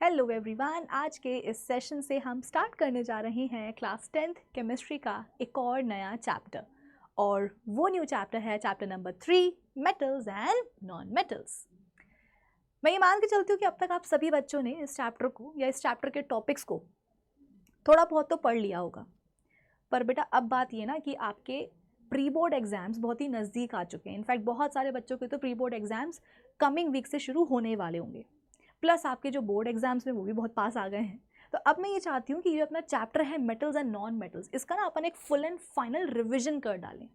Hello everyone, आज के इस सेशन से हम स्टार्ट करने जा रहे हैं क्लास 10th केमिस्ट्री का एक और नया चैप्टर। और वो न्यू चैप्टर है chapter number 3, metals and non metals. मैं ये मान के चलती हूँ कि अब तक आप सभी बच्चों ने इस चैप्टर को या इस चैप्टर के टॉपिक्स को थोड़ा बहुत तो पढ़ लिया होगा। पर बेटा अब बात ये ना कि आपके प्री बोर्ड एग्जाम्स बहुत ही नज़दीक आ चुके हैं। इनफैक्ट बहुत सारे बच्चों के तो pre board exams coming week से शुरू होने वाले होंगे, प्लस आपके जो बोर्ड एग्जाम्स में वो भी बहुत पास आ गए हैं। तो अब मैं ये चाहती हूँ कि ये अपना चैप्टर है मेटल्स एंड नॉन मेटल्स, इसका ना अपन एक फुल एंड फाइनल रिविजन कर डालें।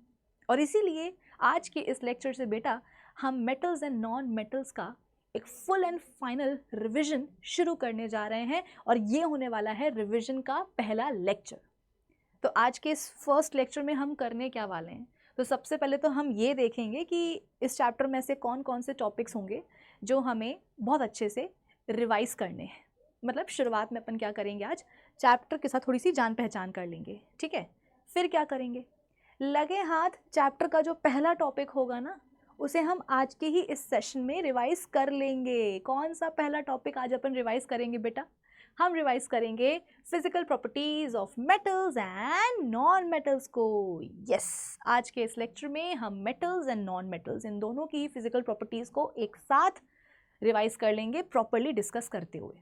और इसीलिए आज के इस लेक्चर से बेटा हम मेटल्स एंड नॉन मेटल्स का एक फुल एंड फाइनल रिविजन शुरू करने जा रहे हैं, और ये होने वाला है रिविजन का पहला लेक्चर। तो आज के इस फर्स्ट लेक्चर में हम करने क्या वाले हैं, तो सबसे पहले तो हम ये देखेंगे कि इस चैप्टर में से कौन कौन से टॉपिक्स होंगे जो हमें बहुत अच्छे से रिवाइज करने हैं। मतलब शुरुआत में अपन क्या करेंगे, आज चैप्टर के साथ थोड़ी सी जान पहचान कर लेंगे, ठीक है। फिर क्या करेंगे, लगे हाथ चैप्टर का जो पहला टॉपिक होगा ना, उसे हम आज के ही इस सेशन में रिवाइज कर लेंगे। कौन सा पहला टॉपिक आज अपन रिवाइज करेंगे बेटा? हम रिवाइज करेंगे physical properties of metals and non metals को। यस, आज के इस लेक्चर में हम metals and non metals in दोनों की फिजिकल प्रॉपर्टीज को एक साथ रिवाइज कर लेंगे, प्रॉपर्ली डिस्कस करते हुए।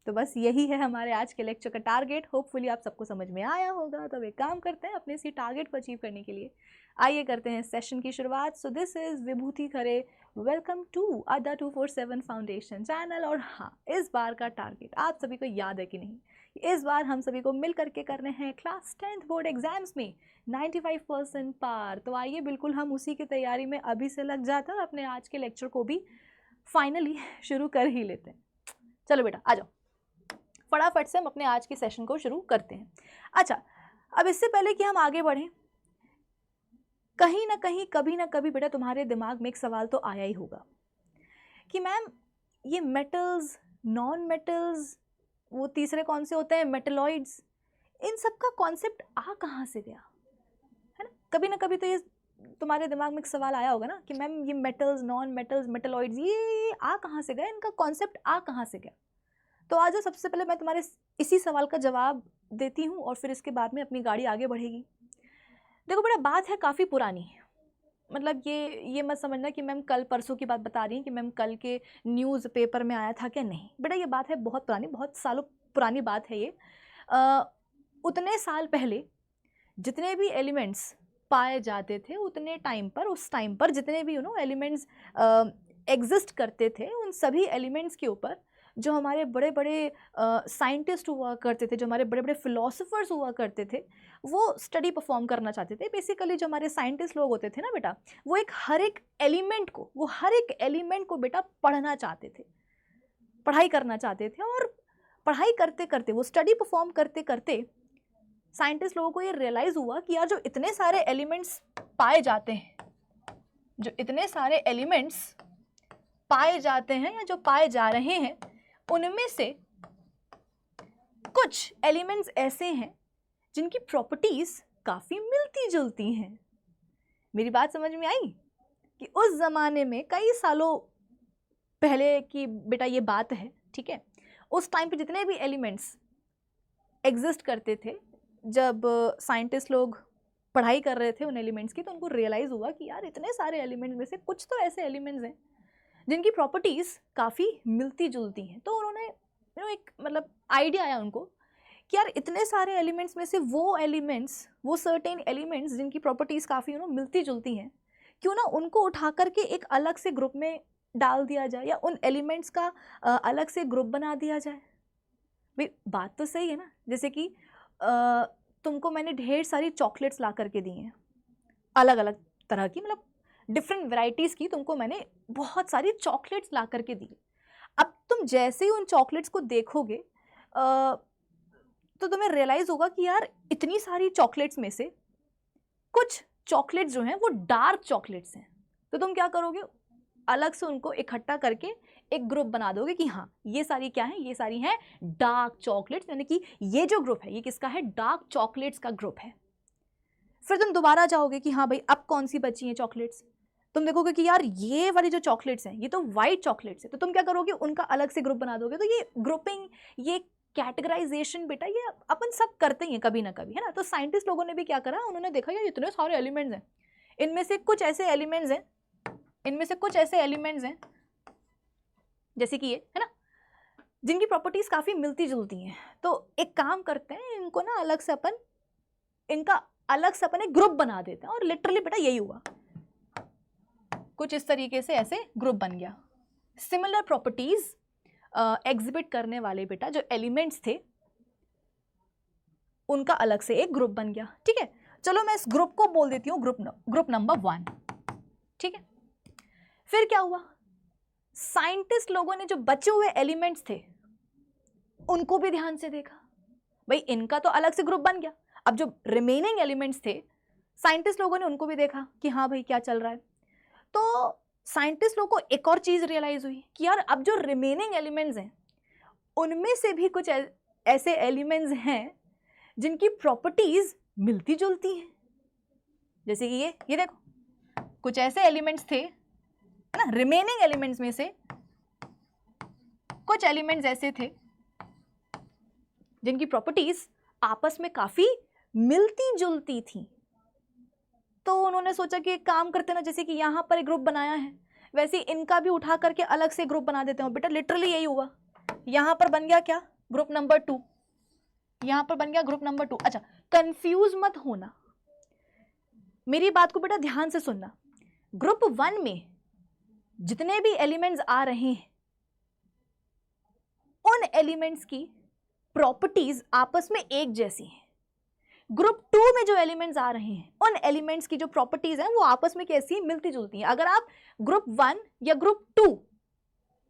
तो बस यही है हमारे आज के लेक्चर का टारगेट। होपफुली आप सबको समझ में आया होगा। तो एक काम करते हैं, अपने इसी टारगेट को अचीव करने के लिए आइए करते हैं सेशन की शुरुआत। So this is Vibhuti Khare, welcome to Adda 247 foundation channel. और हाँ, इस बार का टारगेट आप सभी को याद है कि नहीं? इस बार हम सभी को मिल करके करने हैं क्लास 10th बोर्ड एग्जाम्स में 95% पार। तो आइए बिल्कुल हम उसी की तैयारी में अभी से लग जाते हैं और अपने आज के लेक्चर को भी फाइनली शुरू कर ही लेते हैं। चलो बेटा आ जाओ, फटाफट से हम अपने आज के सेशन को शुरू करते हैं। अच्छा, अब इससे पहले कि हम आगे बढ़ें, कहीं ना कहीं कभी ना कभी बेटा तुम्हारे दिमाग में एक सवाल तो आया ही होगा कि मैम ये मेटल्स, नॉन मेटल्स, वो तीसरे कौन से होते हैं, मेटलॉइड्स, इन सब का कॉन्सेप्ट आ कहाँ से गया, है ना? कभी ना कभी तो ये तुम्हारे दिमाग में एक सवाल आया होगा ना कि मैम ये मेटल्स, नॉन मेटल्स, मेटलॉइड्स, ये आ कहाँ से गया, इनका कॉन्सेप्ट आ कहाँ से गया। तो आज सबसे पहले मैं तुम्हारे इसी सवाल का जवाब देती हूँ और फिर इसके बाद में अपनी गाड़ी आगे बढ़ेगी। देखो बेटा, बात है काफ़ी पुरानी। मतलब ये मत समझना कि मैम कल परसों की बात बता रही हैं कि मैम कल के न्यूज़ पेपर में आया था क्या, नहीं बेटा, ये बात है बहुत पुरानी, बहुत सालों पुरानी बात है ये। उतने साल पहले जितने भी एलिमेंट्स पाए जाते थे, उतने टाइम पर, उस टाइम पर जितने भी एलिमेंट्स एग्जिस्ट करते थे, उन सभी एलिमेंट्स के ऊपर जो हमारे बड़े बड़े साइंटिस्ट हुआ करते थे, जो हमारे बड़े बड़े फिलोसोफर्स हुआ करते थे, वो स्टडी परफॉर्म करना चाहते थे। बेसिकली जो हमारे साइंटिस्ट लोग होते थे ना बेटा, वो हर एक एलिमेंट को बेटा पढ़ना चाहते थे, पढ़ाई करना चाहते थे। और पढ़ाई करते करते, वो स्टडी परफॉर्म करते करते साइंटिस्ट लोगों को ये रियलाइज़ हुआ कि यार जो इतने सारे एलिमेंट्स पाए जाते हैं, जो इतने सारे एलिमेंट्स पाए जाते हैं या जो पाए जा रहे हैं, उनमें से कुछ एलिमेंट्स ऐसे हैं जिनकी प्रॉपर्टीज काफ़ी मिलती जुलती हैं। मेरी बात समझ में आई कि उस ज़माने में, कई सालों पहले की बेटा ये बात है, ठीक है। उस टाइम पे जितने भी एलिमेंट्स एग्जिस्ट करते थे, जब साइंटिस्ट लोग पढ़ाई कर रहे थे उन एलिमेंट्स की, तो उनको रियलाइज़ हुआ कि यार इतने सारे एलिमेंट्स में से कुछ तो ऐसे एलिमेंट्स हैं जिनकी प्रॉपर्टीज़ काफ़ी मिलती जुलती हैं। तो उन्होंने एक मतलब आइडिया आया उनको कि यार इतने सारे एलिमेंट्स में से वो एलिमेंट्स, वो सर्टेन एलिमेंट्स जिनकी प्रॉपर्टीज़ काफ़ी मिलती जुलती हैं, क्यों ना उनको उठा करके एक अलग से ग्रुप में डाल दिया जाए, या उन एलिमेंट्स का अलग से ग्रुप बना दिया जाए। भाई बात तो सही है ना। जैसे कि तुमको मैंने ढेर सारी चॉकलेट्स ला करके दी हैं, अलग अलग तरह की, मतलब डिफरेंट वैरायटीज़ की तुमको मैंने बहुत सारी चॉकलेट्स ला करके दी। अब तुम जैसे ही उन चॉकलेट्स को देखोगे तो तुम्हें रियलाइज़ होगा कि यार इतनी सारी चॉकलेट्स में से कुछ चॉकलेट्स जो हैं वो डार्क चॉकलेट्स हैं। तो तुम क्या करोगे, अलग से उनको इकट्ठा करके एक ग्रुप बना दोगे कि हाँ ये सारी क्या है, ये सारी हैं डार्क चॉकलेट्स, यानी कि ये जो ग्रुप है ये किसका है, डार्क चॉकलेट्स का ग्रुप है। फिर तुम दोबारा जाओगे कि हाँ भाई अब कौन सी बची हैं चॉकलेट्स, तुम देखोगे कि यार ये वाली जो चॉकलेट्स हैं ये तो वाइट चॉकलेट्स है, तो तुम क्या करोगे, उनका अलग से ग्रुप बना दोगे। तो ये ग्रुपिंग, ये कैटेगराइजेशन बेटा ये अपन सब करते ही हैं कभी ना कभी, है ना। तो साइंटिस्ट लोगों ने भी क्या करा, उन्होंने देखा यार इतने सारे एलिमेंट्स हैं, इनमें से कुछ ऐसे एलिमेंट्स हैं जैसे कि ये, है ना, जिनकी प्रॉपर्टीज काफी मिलती जुलती हैं। तो एक काम करते हैं, इनको ना इनका अलग से अपन एक ग्रुप बना देते हैं। और लिटरली बेटा यही हुआ, कुछ इस तरीके से ऐसे ग्रुप बन गया। सिमिलर प्रॉपर्टीज एग्जिबिट करने वाले बेटा जो एलिमेंट्स थे उनका अलग से एक ग्रुप बन गया। ठीक है, चलो मैं इस ग्रुप को बोल देती हूँ ग्रुप नंबर 1। ठीक है, फिर क्या हुआ, साइंटिस्ट लोगों ने जो बचे हुए एलिमेंट्स थे उनको भी ध्यान से देखा। भाई इनका तो अलग से ग्रुप बन गया, अब जो रिमेनिंग एलिमेंट्स थे साइंटिस्ट लोगों ने उनको भी देखा कि हाँ भाई क्या चल रहा है। तो साइंटिस्ट लोगों को एक और चीज रियलाइज हुई कि यार अब जो रिमेनिंग एलिमेंट्स हैं उनमें से भी कुछ ऐसे एलिमेंट्स हैं जिनकी प्रॉपर्टीज मिलती जुलती हैं। जैसे कि ये देखो, कुछ ऐसे एलिमेंट्स थे, है ना, रिमेनिंग एलिमेंट्स में से कुछ एलिमेंट्स ऐसे थे जिनकी प्रॉपर्टीज आपस में काफी मिलती जुलती थी। तो उन्होंने सोचा कि एक काम करते ना, जैसे कि यहाँ पर एक ग्रुप बनाया है वैसे इनका भी उठा करके अलग से ग्रुप बना देते हैं। बेटा लिटरली यही हुआ, यहाँ पर बन गया क्या, ग्रुप नंबर 2, यहाँ पर बन गया ग्रुप नंबर 2। अच्छा, कंफ्यूज मत होना, मेरी बात को बेटा ध्यान से सुनना। ग्रुप 1 में जितने भी एलिमेंट्स आ रहे हैं उन एलिमेंट्स की प्रॉपर्टीज आपस में एक जैसी हैं। ग्रुप 2 में जो एलिमेंट्स आ रहे हैं उन एलिमेंट्स की जो प्रॉपर्टीज हैं वो आपस में कैसी मिलती जुलती हैं। अगर आप ग्रुप 1 या ग्रुप 2,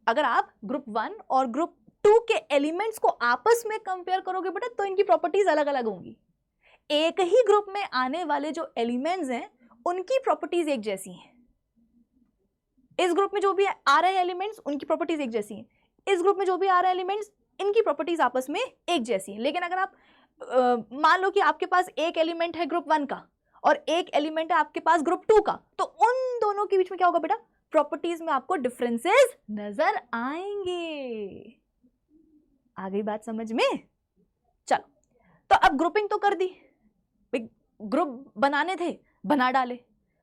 अगर आप ग्रुप 1 और ग्रुप 2 के एलिमेंट्स को आपस में कंपेयर करोगे बेटा तो इनकी प्रॉपर्टीज अलग अलग होंगी। एक ही ग्रुप में आने वाले जो एलिमेंट्स हैं उनकी प्रॉपर्टीज एक जैसी हैं। इस ग्रुप में जो भी आ रहे हैं एलिमेंट्स उनकी प्रॉपर्टीज एक जैसी हैं, इस ग्रुप में जो भी आ रहे हैं एलिमेंट्स इनकी प्रॉपर्टीज आपस में एक जैसी हैं। लेकिन अगर आप मान लो कि आपके पास एक एलिमेंट है ग्रुप 1 का और एक एलिमेंट है आपके पास ग्रुप 2 का, तो उन दोनों के बीच में क्या होगा बेटा, प्रॉपर्टीज में आपको डिफरेंसेस नजर आएंगे। आ गई बात समझ में? चलो, तो अब ग्रुपिंग तो कर दी, ग्रुप बनाने थे बना डाले,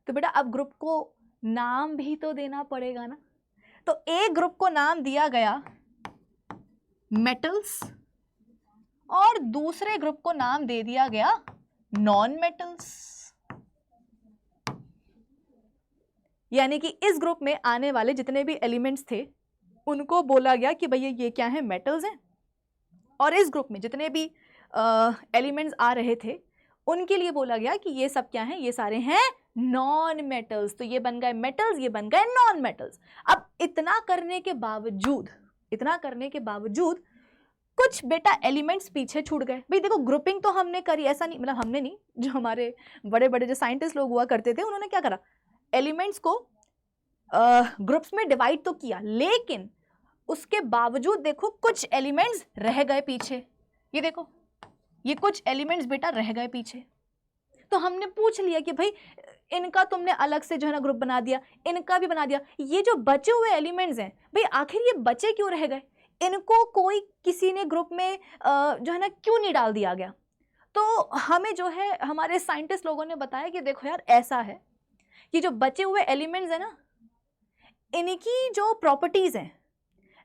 तो बेटा अब ग्रुप को नाम भी तो देना पड़ेगा ना। तो एक ग्रुप को नाम दिया गया मेटल्स और दूसरे ग्रुप को नाम दे दिया गया नॉन मेटल्स। यानी कि इस ग्रुप में आने वाले जितने भी एलिमेंट्स थे उनको बोला गया कि भैया ये क्या है, मेटल्स हैं। और इस ग्रुप में जितने भी एलिमेंट्स आ रहे थे उनके लिए बोला गया कि ये सब क्या है, ये सारे हैं नॉन मेटल्स। तो ये बन गए मेटल्स, ये बन गए नॉन मेटल्स। अब इतना करने के बावजूद कुछ बेटा एलिमेंट्स पीछे छूट गए। भाई देखो, ग्रुपिंग तो हमने करी, ऐसा नहीं, मतलब हमने नहीं, जो हमारे बड़े बड़े जो साइंटिस्ट लोग हुआ करते थे उन्होंने क्या करा, एलिमेंट्स को ग्रुप्स में डिवाइड तो किया, लेकिन उसके बावजूद देखो कुछ एलिमेंट्स रह गए पीछे। ये देखो, ये कुछ एलिमेंट्स बेटा रह गए पीछे। तो हमने पूछ लिया कि भाई इनका तुमने अलग से जो है ना ग्रुप बना दिया, इनका भी बना दिया, ये जो बचे हुए एलिमेंट्स हैं भाई आखिर ये बचे क्यों रह गए, इनको कोई किसी ने ग्रुप में जो है ना क्यों नहीं डाल दिया गया। तो हमें जो है हमारे साइंटिस्ट लोगों ने बताया कि देखो यार ऐसा है कि जो बचे हुए एलिमेंट्स हैं ना, इनकी जो प्रॉपर्टीज हैं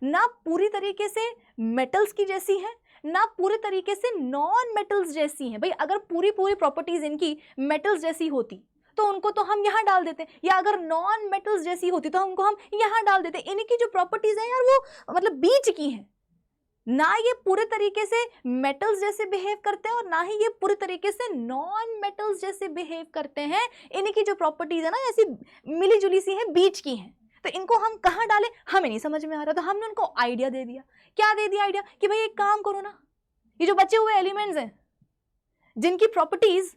ना पूरी तरीके से मेटल्स की जैसी है, ना पूरी तरीके से नॉन मेटल्स जैसी हैं। भाई अगर पूरी प्रॉपर्टीज इनकी मेटल्स जैसी होती तो उनको तो हम यहाँ डाल देते, या अगर नॉन मेटल्स जैसी होती तो उनको हम यहाँ डाल देते। इनकी जो प्रॉपर्टीज हैं यार वो मतलब बीच की हैं, ना ये पूरे तरीके से मेटल्स जैसे बिहेव करते हैं और ना ही ये पूरे तरीके से नॉन मेटल्स जैसे बिहेव करते हैं। इनकी जो प्रॉपर्टीज है ना ऐसी मिली जुली सी हैं, बीच की हैं। तो इनको हम कहाँ डालें हमें नहीं समझ में आ रहा, तो हमने उनको आइडिया दे दिया। क्या दे दिया आइडिया कि भाई एक काम करो ना, ये जो बचे हुए एलिमेंट्स हैं जिनकी प्रॉपर्टीज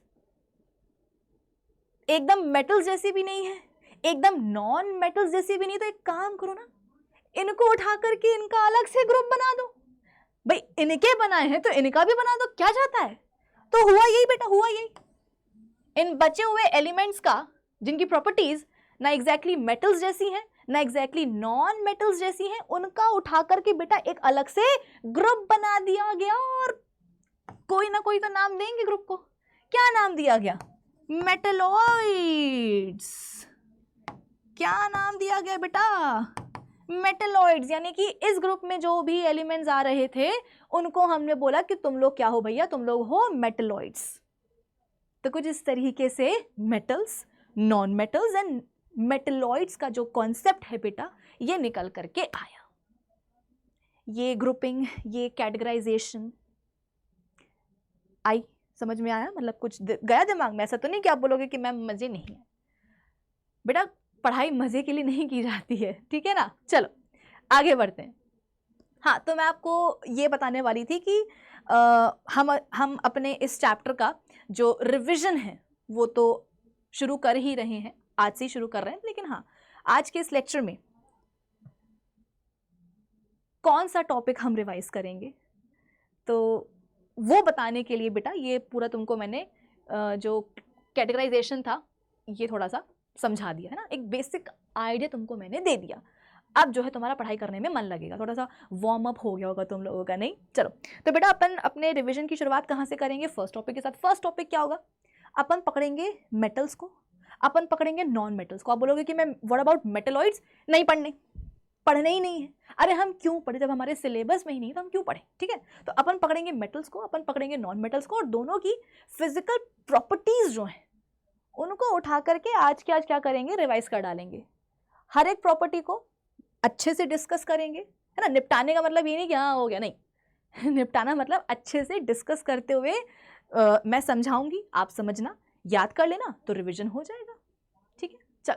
एकदम मेटल्स जैसी भी नहीं है, एकदम नॉन मेटल्स जैसी भी नहीं, तो एक काम करो ना, इनको उठा करके इनका अलग से ग्रुप बना दो। भाई इनके बनाए हैं तो इनका भी बना दो, क्या जाता है। तो हुआ यही बेटा, हुआ यही। इन बचे हुए एलिमेंट्स का जिनकी प्रॉपर्टीज ना एग्जैक्टली मेटल्स जैसी हैं, ना एग्जैक्टली नॉन मेटल्स जैसी हैं, उनका उठा करके बेटा एक अलग से ग्रुप बना दिया गया और कोई ना कोई तो नाम देंगे ग्रुप को। क्या नाम दिया गया? मेटलॉइड्स। क्या नाम दिया गया बेटा? मेटलॉइड्स। यानी कि इस ग्रुप में जो भी एलिमेंट्स आ रहे थे उनको हमने बोला कि तुम लोग क्या हो भैया, तुम लोग हो मेटलॉइड्स। तो कुछ इस तरीके से metals, non metals and metalloids का जो कॉन्सेप्ट है बेटा ये निकल करके आया। ये ग्रुपिंग, ये कैटेगराइजेशन आई समझ में आया? मतलब कुछ गया दिमाग में? ऐसा तो नहीं कि आप बोलोगे कि मैम मजे नहीं है। बेटा पढ़ाई मजे के लिए नहीं की जाती है, ठीक है ना। चलो आगे बढ़ते हैं। हाँ, तो मैं आपको ये बताने वाली थी कि हम अपने इस चैप्टर का जो रिवीजन है वो तो शुरू कर ही रहे हैं, आज से ही शुरू कर रहे हैं। लेकिन हाँ, आज के इस लेक्चर में कौन सा टॉपिक हम रिवाइज करेंगे तो वो बताने के लिए बेटा ये पूरा तुमको मैंने जो कैटेगराइजेशन था ये थोड़ा सा समझा दिया है ना, एक बेसिक आइडिया तुमको मैंने दे दिया। अब जो है तुम्हारा पढ़ाई करने में मन लगेगा, थोड़ा सा वार्म अप हो गया होगा तुम लोगों का, नहीं? चलो तो बेटा अपन अपने रिवीजन की शुरुआत कहाँ से करेंगे? फर्स्ट टॉपिक के साथ। फर्स्ट टॉपिक क्या होगा? अपन पकड़ेंगे मेटल्स को, अपन पकड़ेंगे नॉन मेटल्स को। आप बोलोगे कि मैं व्हाट अबाउट मेटलॉइड्स? नहीं पढ़ने ही नहीं है। अरे हम क्यों पढ़े, जब हमारे सिलेबस में ही नहीं तो हम क्यों पढ़े? ठीक है, तो अपन पकड़ेंगे मेटल्स को, अपन पकड़ेंगे नॉन मेटल्स को, और दोनों की फिजिकल प्रॉपर्टीज जो हैं उनको उठा करके आज के आज क्या करेंगे? रिवाइज कर डालेंगे। हर एक प्रॉपर्टी को अच्छे से डिस्कस करेंगे, है ना। निपटाने का मतलब ये नहीं कि हाँ हो गया, नहीं निपटाना मतलब अच्छे से डिस्कस करते हुए मैं समझाऊंगी, आप समझना, याद कर लेना, तो रिवीजन हो जाएगा। ठीक है, चल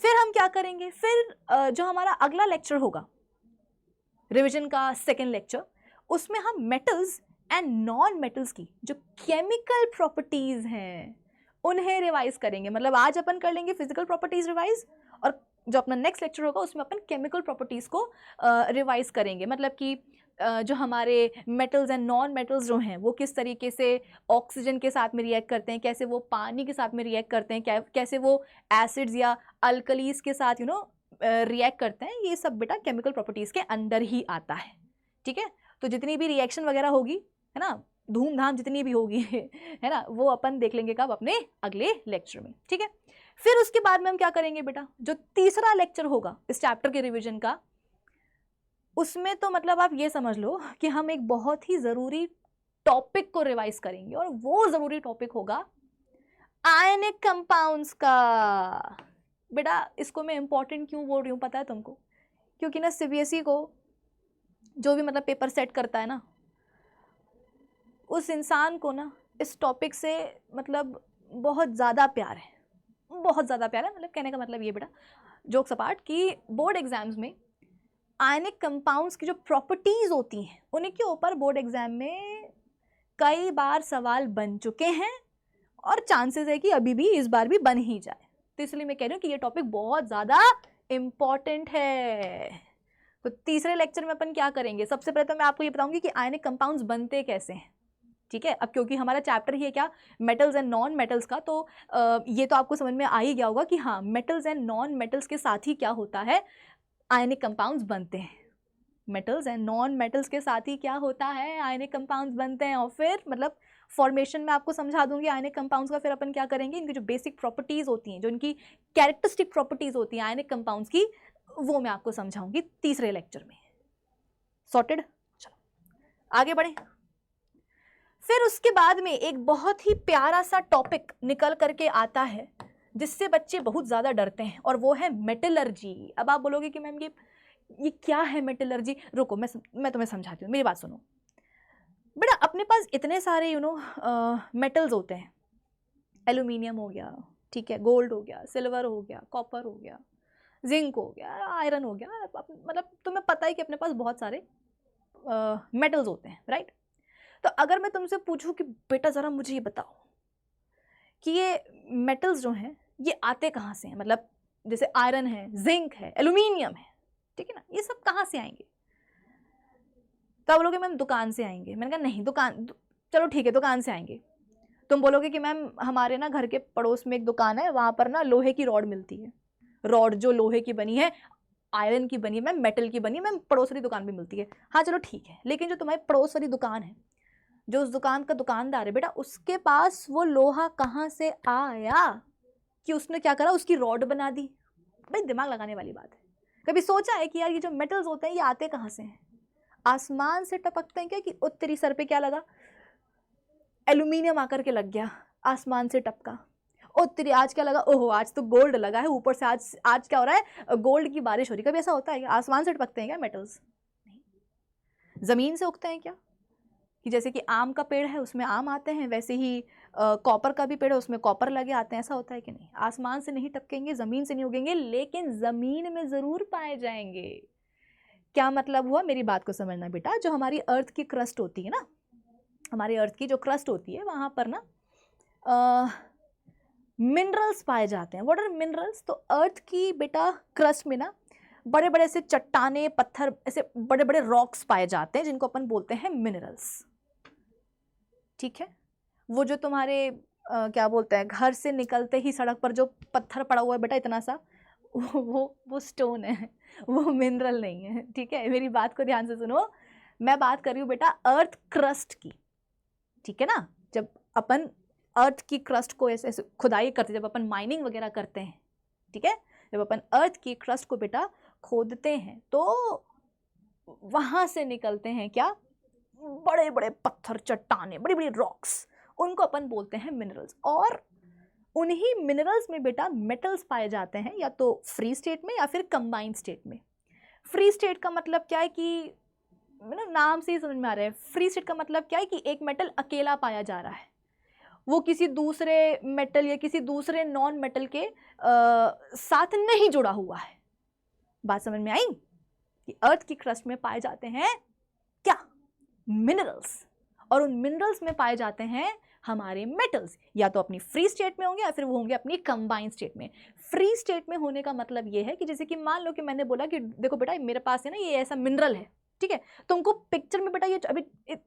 फिर हम क्या करेंगे? फिर जो हमारा अगला लेक्चर होगा रिवीजन का सेकेंड लेक्चर, उसमें हम मेटल्स एंड नॉन मेटल्स की जो केमिकल प्रॉपर्टीज हैं उन्हें रिवाइज करेंगे। मतलब आज अपन कर लेंगे फिजिकल प्रॉपर्टीज रिवाइज, और जो अपना नेक्स्ट लेक्चर होगा उसमें अपन केमिकल प्रॉपर्टीज को रिवाइज करेंगे। मतलब कि जो हमारे मेटल्स एंड नॉन मेटल्स जो हैं वो किस तरीके से ऑक्सीजन के साथ में रिएक्ट करते हैं, कैसे वो पानी के साथ में रिएक्ट करते हैं, कैसे वो एसिड्स या अल्कलीज के साथ रिएक्ट करते हैं। ये सब बेटा केमिकल प्रॉपर्टीज के अंदर ही आता है। ठीक है, तो जितनी भी रिएक्शन वगैरह होगी, है ना, धूमधाम जितनी भी होगी है ना, वो अपन देख लेंगे कब? अपने अगले लेक्चर में। ठीक है, फिर उसके बाद में हम क्या करेंगे बेटा? जो तीसरा लेक्चर होगा इस चैप्टर के रिवीजन का, उसमें तो मतलब आप ये समझ लो कि हम एक बहुत ही ज़रूरी टॉपिक को रिवाइज करेंगे, और वो ज़रूरी टॉपिक होगा आयनिक कंपाउंड्स का। बेटा इसको मैं इंपॉर्टेंट क्यों बोल रही हूँ पता है तुमको? क्योंकि ना सीबीएसई को जो भी मतलब पेपर सेट करता है ना, उस इंसान को ना इस टॉपिक से मतलब बहुत ज़्यादा प्यार है, बहुत ज़्यादा प्यार है। मतलब कहने का मतलब ये बेटा, जोक्स अपार्ट, कि बोर्ड एग्जाम्स में आयनिक कंपाउंड्स की जो प्रॉपर्टीज़ होती हैं उन्हीं के ऊपर बोर्ड एग्जाम में कई बार सवाल बन चुके हैं, और चांसेस है कि अभी भी इस बार भी बन ही जाए। तो इसलिए मैं कह रही हूँ कि ये टॉपिक बहुत ज़्यादा इम्पॉर्टेंट है। तो तीसरे लेक्चर में अपन क्या करेंगे? सबसे पहले तो मैं आपको ये बताऊंगी कि आयनिक कंपाउंड्स बनते कैसे हैं। ठीक है, अब क्योंकि हमारा चैप्टर ही है क्या, मेटल्स एंड नॉन मेटल्स का, तो ये तो आपको समझ में आ ही गया होगा कि हाँ, मेटल्स एंड नॉन मेटल्स के साथ ही क्या होता है? आयनिक कंपाउंड्स बनते हैं। मेटल्स एंड नॉन मेटल्स के साथ ही क्या होता है? आयनिक कंपाउंड्स बनते हैं। और फिर मतलब फॉर्मेशन में आपको समझा दूंगी आयनिक कंपाउंड्स का। फिर अपन क्या करेंगे? इनकी जो बेसिक प्रॉपर्टीज़ होती हैं, जो इनकी कैरेक्टरिस्टिक प्रॉपर्टीज़ होती हैं आयनिक कंपाउंड्स की, वो मैं आपको समझाऊंगी तीसरे लेक्चर में। सॉर्टेड? चलो आगे बढ़े। फिर उसके बाद में एक बहुत ही प्यारा सा टॉपिक निकल करके आता है जिससे बच्चे बहुत ज़्यादा डरते हैं, और वो है मेटलर्जी। अब आप बोलोगे कि मैम ये क्या है मेटलर्जी? रुको मैं तुम्हें समझाती हूँ, मेरी बात सुनो बेटा। अपने पास इतने सारे मेटल्स होते हैं। एल्यूमिनियम हो गया, ठीक है, गोल्ड हो गया, सिल्वर हो गया, कॉपर हो गया, जिंक हो गया, आयरन हो गया। मतलब तुम्हें पता है कि अपने पास बहुत सारे मेटल्स होते हैं, राइट? तो अगर मैं तुमसे पूछूं कि बेटा ज़रा मुझे ये बताओ कि ये मेटल्स जो हैं ये आते कहाँ से हैं? मतलब जैसे आयरन है, जिंक है, एल्यूमिनियम है, ठीक है ना, ये सब कहाँ से आएंगे? तो आप बोलोगे मैम दुकान से आएंगे। मैंने कहा नहीं, चलो ठीक है, दुकान से आएंगे। तुम बोलोगे कि मैम हमारे ना घर के पड़ोस में एक दुकान है, वहाँ पर ना लोहे की रॉड मिलती है। रॉड जो लोहे की बनी है, आयरन की बनी है मैम, मेटल की बनी है मैम, पड़ोस वाली दुकान पे मिलती है। हाँ चलो ठीक है, लेकिन जो तुम्हारी पड़ोस वाली दुकान है, जो उस दुकान का दुकानदार है बेटा, उसके पास वो लोहा कहाँ से आया कि उसने क्या करा, उसकी रॉड बना दी? भाई दिमाग लगाने वाली बात है। कभी सोचा है कि यार ये जो मेटल्स होते हैं ये आते कहाँ से हैं? आसमान से टपकते हैं क्या, कि उत्तरी सर पे क्या लगा, एल्यूमिनियम आकर के लग गया, आसमान से टपका। उत्तरी आज क्या लगा, ओहो आज तो गोल्ड लगा है ऊपर से, आज क्या हो रहा है, गोल्ड की बारिश हो रही है। कभी ऐसा होता है क्या? आसमान से टपकते हैं क्या मेटल्स? नहीं। जमीन से उगते हैं क्या, कि जैसे कि आम का पेड़ है उसमें आम आते हैं, वैसे ही कॉपर का भी पेड़ है उसमें कॉपर लगे आते हैं? ऐसा होता है कि नहीं? आसमान से नहीं टपकेंगे, जमीन से नहीं उगेंगे, लेकिन जमीन में जरूर पाए जाएंगे। क्या मतलब हुआ, मेरी बात को समझना बेटा। जो हमारी अर्थ की क्रस्ट होती है ना, हमारी अर्थ की जो क्रस्ट होती है वहां पर ना मिनरल्स पाए जाते हैं। What are minerals? तो अर्थ की बेटा क्रस्ट में ना बड़े बड़े से चट्टाने, पत्थर, ऐसे बड़े बड़े रॉक्स पाए जाते हैं जिनको अपन बोलते हैं मिनरल्स। ठीक है, वो जो तुम्हारे क्या बोलते हैं, घर से निकलते ही सड़क पर जो पत्थर पड़ा हुआ है बेटा इतना सा, वो स्टोन है, वो मिनरल नहीं है। ठीक है, मेरी बात को ध्यान से सुनो, मैं बात कर रही हूँ बेटा अर्थ क्रस्ट की। ठीक है ना, जब अपन अर्थ की क्रस्ट को ऐसे खुदाई करते, जब अपन माइनिंग वगैरह करते हैं, ठीक है, जब अपन अर्थ की क्रस्ट को बेटा खोदते हैं तो वहां से निकलते हैं क्या, बड़े बड़े पत्थर, चट्टाने, बड़ी बड़ी रॉक्स, उनको अपन बोलते हैं मिनरल्स। और उन्हीं मिनरल्स में बेटा मेटल्स पाए जाते हैं, या तो फ्री स्टेट में या फिर कंबाइंड स्टेट में। फ्री स्टेट का मतलब क्या है कि नाम से ही समझ में आ रहा है, फ्री स्टेट का मतलब क्या है कि एक मेटल अकेला पाया जा रहा है, वो किसी दूसरे मेटल या किसी दूसरे नॉन मेटल के साथ नहीं जुड़ा हुआ है। बात समझ में आई कि अर्थ की क्रस्ट में पाए जाते हैं क्या, मिनरल्स, और उन मिनरल्स में पाए जाते हैं हमारे मेटल्स, या तो अपनी फ्री स्टेट में होंगे या फिर वो होंगे अपनी कंबाइंड स्टेट में। फ्री स्टेट में होने का मतलब ये है कि जैसे कि मान लो कि मैंने बोला कि देखो बेटा मेरे पास है ना ये ऐसा मिनरल है, ठीक है, तुमको पिक्चर में बेटा ये अभी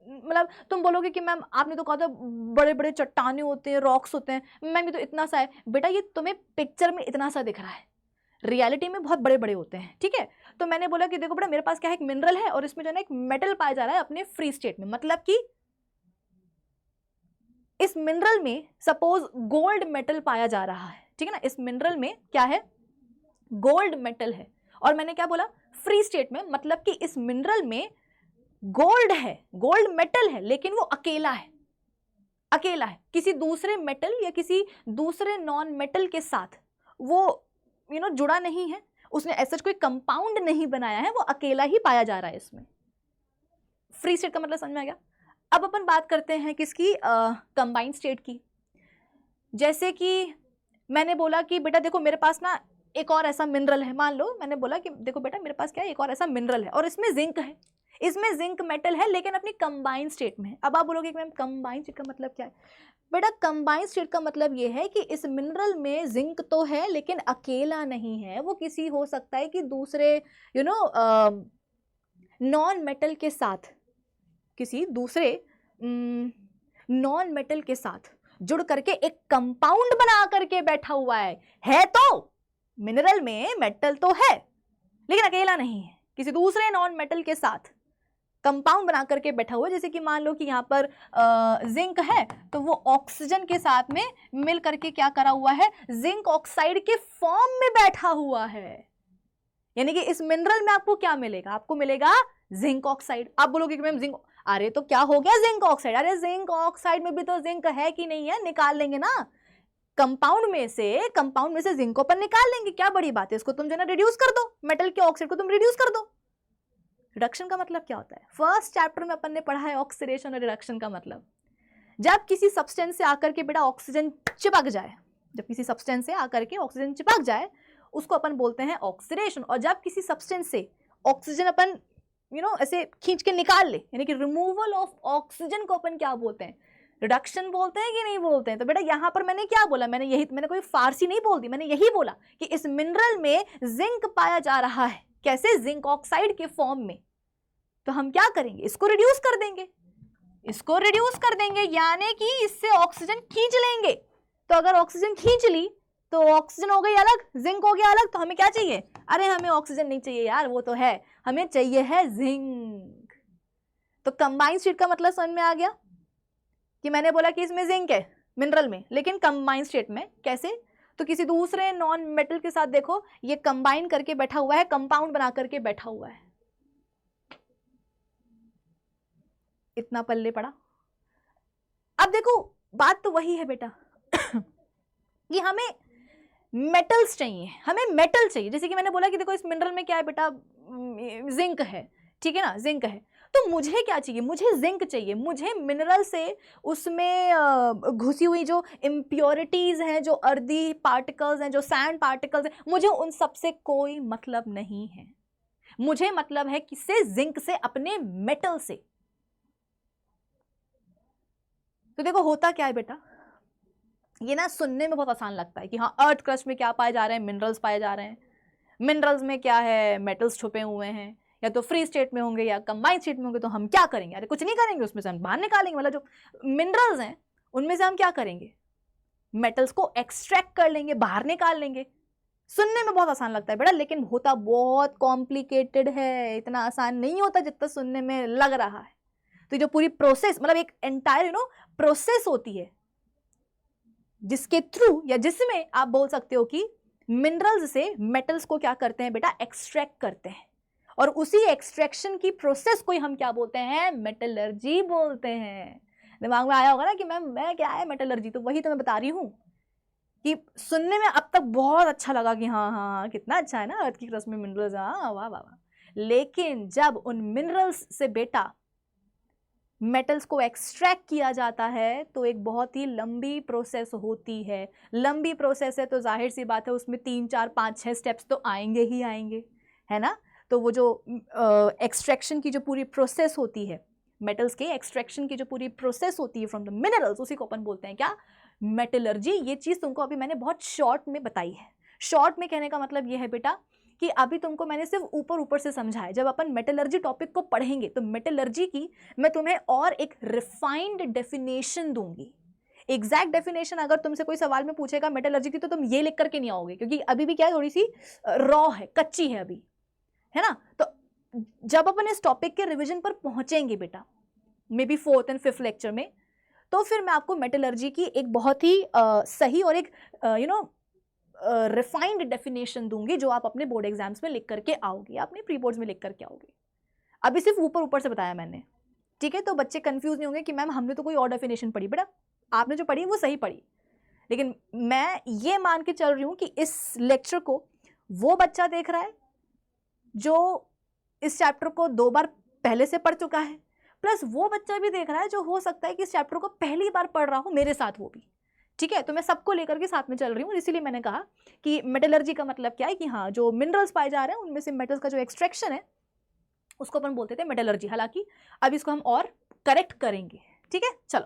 मतलब तुम बोलोगे कि मैम आपने तो कहा था बड़े बड़े चट्टाने होते हैं, रॉक्स होते हैं, मैम ये तो इतना सा है। बेटा ये तुम्हें पिक्चर में इतना सा दिख रहा है, रियलिटी में बहुत बड़े बड़े होते हैं। ठीक है, तो मैंने बोला कि देखो बेटा मेरे पास क्या है, एक मिनरल है और इसमें जो है ना एक मेटल पाया जा रहा है अपने फ्री स्टेट में, मतलब कि इस मिनरल में सपोज गोल्ड मेटल पाया जा रहा है। ठीक है ना, इस मिनरल में क्या है, गोल्ड मेटल है, और मैंने क्या बोला, फ्री स्टेट में, मतलब कि इस मिनरल में गोल्ड है, गोल्ड मेटल है, लेकिन वो अकेला है, अकेला है, किसी दूसरे मेटल या किसी दूसरे नॉन मेटल के साथ वो जुड़ा नहीं है, उसने ऐसा कोई कंपाउंड नहीं बनाया है, वो अकेला ही पाया जा रहा है इसमें। फ्री स्टेट का मतलब समझ में आ गया। अब अपन बात करते हैं किसकी, कंबाइंड स्टेट की। जैसे कि मैंने बोला कि बेटा देखो मेरे पास ना एक और ऐसा मिनरल है, मान लो मैंने बोला कि देखो बेटा मेरे पास क्या है, एक और ऐसा मिनरल है और इसमें जिंक है, इसमें जिंक मेटल है, लेकिन अपनी कंबाइंड स्टेट में है। अब आप बोलोगे कि मैम कंबाइंड स्टेट का मतलब क्या है? बेटा कंबाइंड स्टेट का मतलब ये है कि इस मिनरल में जिंक तो है लेकिन अकेला नहीं है, वो किसी हो सकता है कि दूसरे नॉन मेटल के साथ, किसी दूसरे नॉन मेटल के साथ जुड़ करके एक कंपाउंड बना करके बैठा हुआ है तो मिनरल में मेटल तो है लेकिन अकेला नहीं है, किसी दूसरे नॉन मेटल के साथ कंपाउंड बना करके बैठा हुआ है। जैसे कि मान लो कि यहाँ पर जिंक है तो वो ऑक्सीजन के साथ में मिल करके क्या करा हुआ है, जिंक ऑक्साइड के फॉर्म में बैठा हुआ है। यानी कि इस मिनरल में आपको क्या मिलेगा, आपको मिलेगा जिंक ऑक्साइड। आप बोलोगे कि मैम जिंक, अरे तो क्या हो गया जिंक ऑक्साइड, अरे जिंक ऑक्साइड में भी तो जिंक है कि नहीं है, निकाल लेंगे ना कंपाउंड में से जिंक को अपन निकाल लेंगे, क्या बड़ी बात है, इसको तुम जो ना रिड्यूस कर दो, मेटल के ऑक्साइड को तुम रिड्यूस कर दो। रिडक्शन का मतलब क्या होता है, फर्स्ट चैप्टर में अपन ने पढ़ा है ऑक्सीडेशन और रिडक्शन का मतलब, जब किसी सब्सटेंस से आकर के बेटा ऑक्सीजन चिपक जाए, जब किसी सब्सटेंस से आकर के ऑक्सीजन चिपक जाए उसको अपन बोलते हैं ऑक्सीडेशन। और जब किसी सब्सटेंस से ऑक्सीजन अपन ऐसे खींच के निकाल ले, यानी कि रिमूवल ऑफ ऑक्सीजन को अपन क्या बोलते हैं, रिडक्शन बोलते हैं कि नहीं बोलते हैं। तो बेटा यहाँ पर मैंने क्या बोला, मैंने कोई फारसी नहीं बोल दी, मैंने यही बोला कि इस मिनरल में जिंक पाया जा रहा है, कैसे, जिंक ऑक्साइड के फॉर्म में। तो हम क्या करेंगे, इसको रिड्यूस कर देंगे, इसको रिड्यूस कर देंगे, यानी कि इससे ऑक्सीजन खींच लेंगे। तो अगर ऑक्सीजन खींच ली तो ऑक्सीजन हो गई अलग, जिंक हो गया अलग, तो हमें क्या चाहिए? अरे हमें ऑक्सीजन नहीं चाहिए यार, वो तो है, हमें चाहिए है जिंक। तो कंबाइंड स्टेट का मतलब समझ में आ गया कि मैंने बोला कि इसमें जिंक है मिनरल में, लेकिन कंबाइंड स्टेट में कैसे? तो किसी दूसरे नॉन मेटल के साथ देखो ये कंबाइन करके बैठा हुआ है, कंपाउंड बना करके बैठा हुआ है। इतना पल्ले पड़ा। अब देखो बात तो वही है बेटा कि हमें मेटल्स चाहिए, हमें मेटल चाहिए। जैसे कि मैंने बोला कि देखो इस मिनरल में क्या है बेटा, जिंक है, ठीक है ना, जिंक है। तो मुझे क्या चाहिए? मुझे जिंक चाहिए। मुझे मिनरल से उसमें घुसी हुई जो इम्प्योरिटीज हैं, जो अर्दी पार्टिकल्स हैं, जो सैंड पार्टिकल्स हैं, मुझे उन सब से कोई मतलब नहीं है। मुझे मतलब है किससे? जिंक से, अपने मेटल से। तो देखो होता क्या है बेटा, ये ना सुनने में बहुत आसान लगता है कि हाँ अर्थ क्रस्ट में क्या पाए जा रहे हैं? मिनरल्स पाए जा रहे हैं। मिनरल्स में क्या है? मेटल्स छुपे हुए हैं, या तो फ्री स्टेट में होंगे या कंबाइंड स्टेट में होंगे। तो हम क्या करेंगे? अरे कुछ नहीं करेंगे, उसमें से हम बाहर निकालेंगे। मतलब जो मिनरल्स हैं उनमें से हम क्या करेंगे? मेटल्स को एक्सट्रैक्ट कर लेंगे, बाहर निकाल लेंगे। सुनने में बहुत आसान लगता है बेटा, लेकिन होता बहुत कॉम्प्लिकेटेड है। इतना आसान नहीं होता जितना सुनने में लग रहा है। तो जो पूरी प्रोसेस, मतलब एक एंटायर प्रोसेस होती है जिसके थ्रू या जिसमें आप बोल सकते हो कि मिनरल्स से मेटल्स को क्या करते हैं बेटा? एक्सट्रैक्ट करते हैं। और उसी एक्सट्रैक्शन की प्रोसेस को हम क्या बोलते हैं? मेटलर्जी बोलते हैं। दिमाग में आया होगा ना कि मैं क्या है मेटलर्जी? तो वही तो मैं बता रही हूं कि सुनने में अब तक बहुत अच्छा लगा कि हाँ हाँ हाँ कितना अच्छा है ना अर्थ की क्रस्ट में मिनरल्स, हाँ वाह वाह वाह। लेकिन जब उन मिनरल्स से बेटा मेटल्स को एक्सट्रैक्ट किया जाता है तो एक बहुत ही लंबी प्रोसेस होती है। लंबी प्रोसेस है तो जाहिर सी बात है उसमें 3 4 5 6 स्टेप्स तो आएंगे ही आएंगे, है ना। तो वो जो एक्सट्रैक्शन की जो पूरी प्रोसेस होती है, मेटल्स के एक्सट्रैक्शन की जो पूरी प्रोसेस होती है फ्रॉम द मिनरल्स, उसी को अपन बोलते हैं क्या? मेटलर्जी। ये चीज़ तुमको अभी मैंने बहुत शॉर्ट में बताई है। शॉर्ट में कहने का मतलब ये है बेटा कि अभी तुमको मैंने सिर्फ ऊपर ऊपर से समझाया। जब अपन मेटलर्जी टॉपिक को पढ़ेंगे तो मेटलर्जी की मैं तुम्हें और एक रिफाइंड डेफिनेशन दूंगी। एग्जैक्ट डेफिनेशन अगर तुमसे कोई सवाल में पूछेगा मेटलर्जी की तो तुम ये लिख करके नहीं आओगे, क्योंकि अभी भी क्या है, थोड़ी सी रॉ है, कच्ची है अभी, है ना। तो जब अपन इस टॉपिक के रिविजन पर पहुंचेंगे बेटा, may be 4th and 5th lecture में, तो फिर मैं आपको मेटलर्जी की एक बहुत ही सही और एक रिफाइंड डेफिनेशन दूंगी जो आप अपने बोर्ड एग्जाम्स में लिख करके आओगे, अपने प्री बोर्ड्स में लिख करके आओगे। अभी सिर्फ ऊपर ऊपर से बताया मैंने, ठीक है। तो बच्चे कंफ्यूज नहीं होंगे कि मैम हमने तो कोई और डेफिनेशन पढ़ी। बेटा आपने जो पढ़ी वो सही पढ़ी, लेकिन मैं ये मान के चल रही हूँ कि इस लेक्चर को वो बच्चा देख रहा है जो इस चैप्टर को 2 बार पहले से पढ़ चुका है, प्लस वो बच्चा भी देख रहा है जो हो सकता है कि इस चैप्टर को पहली बार पढ़ रहा हो मेरे साथ, वो भी, ठीक है। तो मैं सबको लेकर के साथ में चल रही हूँ, इसीलिए मैंने कहा कि मेटलर्जी का मतलब क्या है कि हाँ जो मिनरल्स पाए जा रहे हैं उनमें से मेटल्स का जो एक्सट्रैक्शन है उसको अपन बोलते थे मेटलर्जी। हालांकि अब इसको हम और करेक्ट करेंगे, ठीक है। चलो,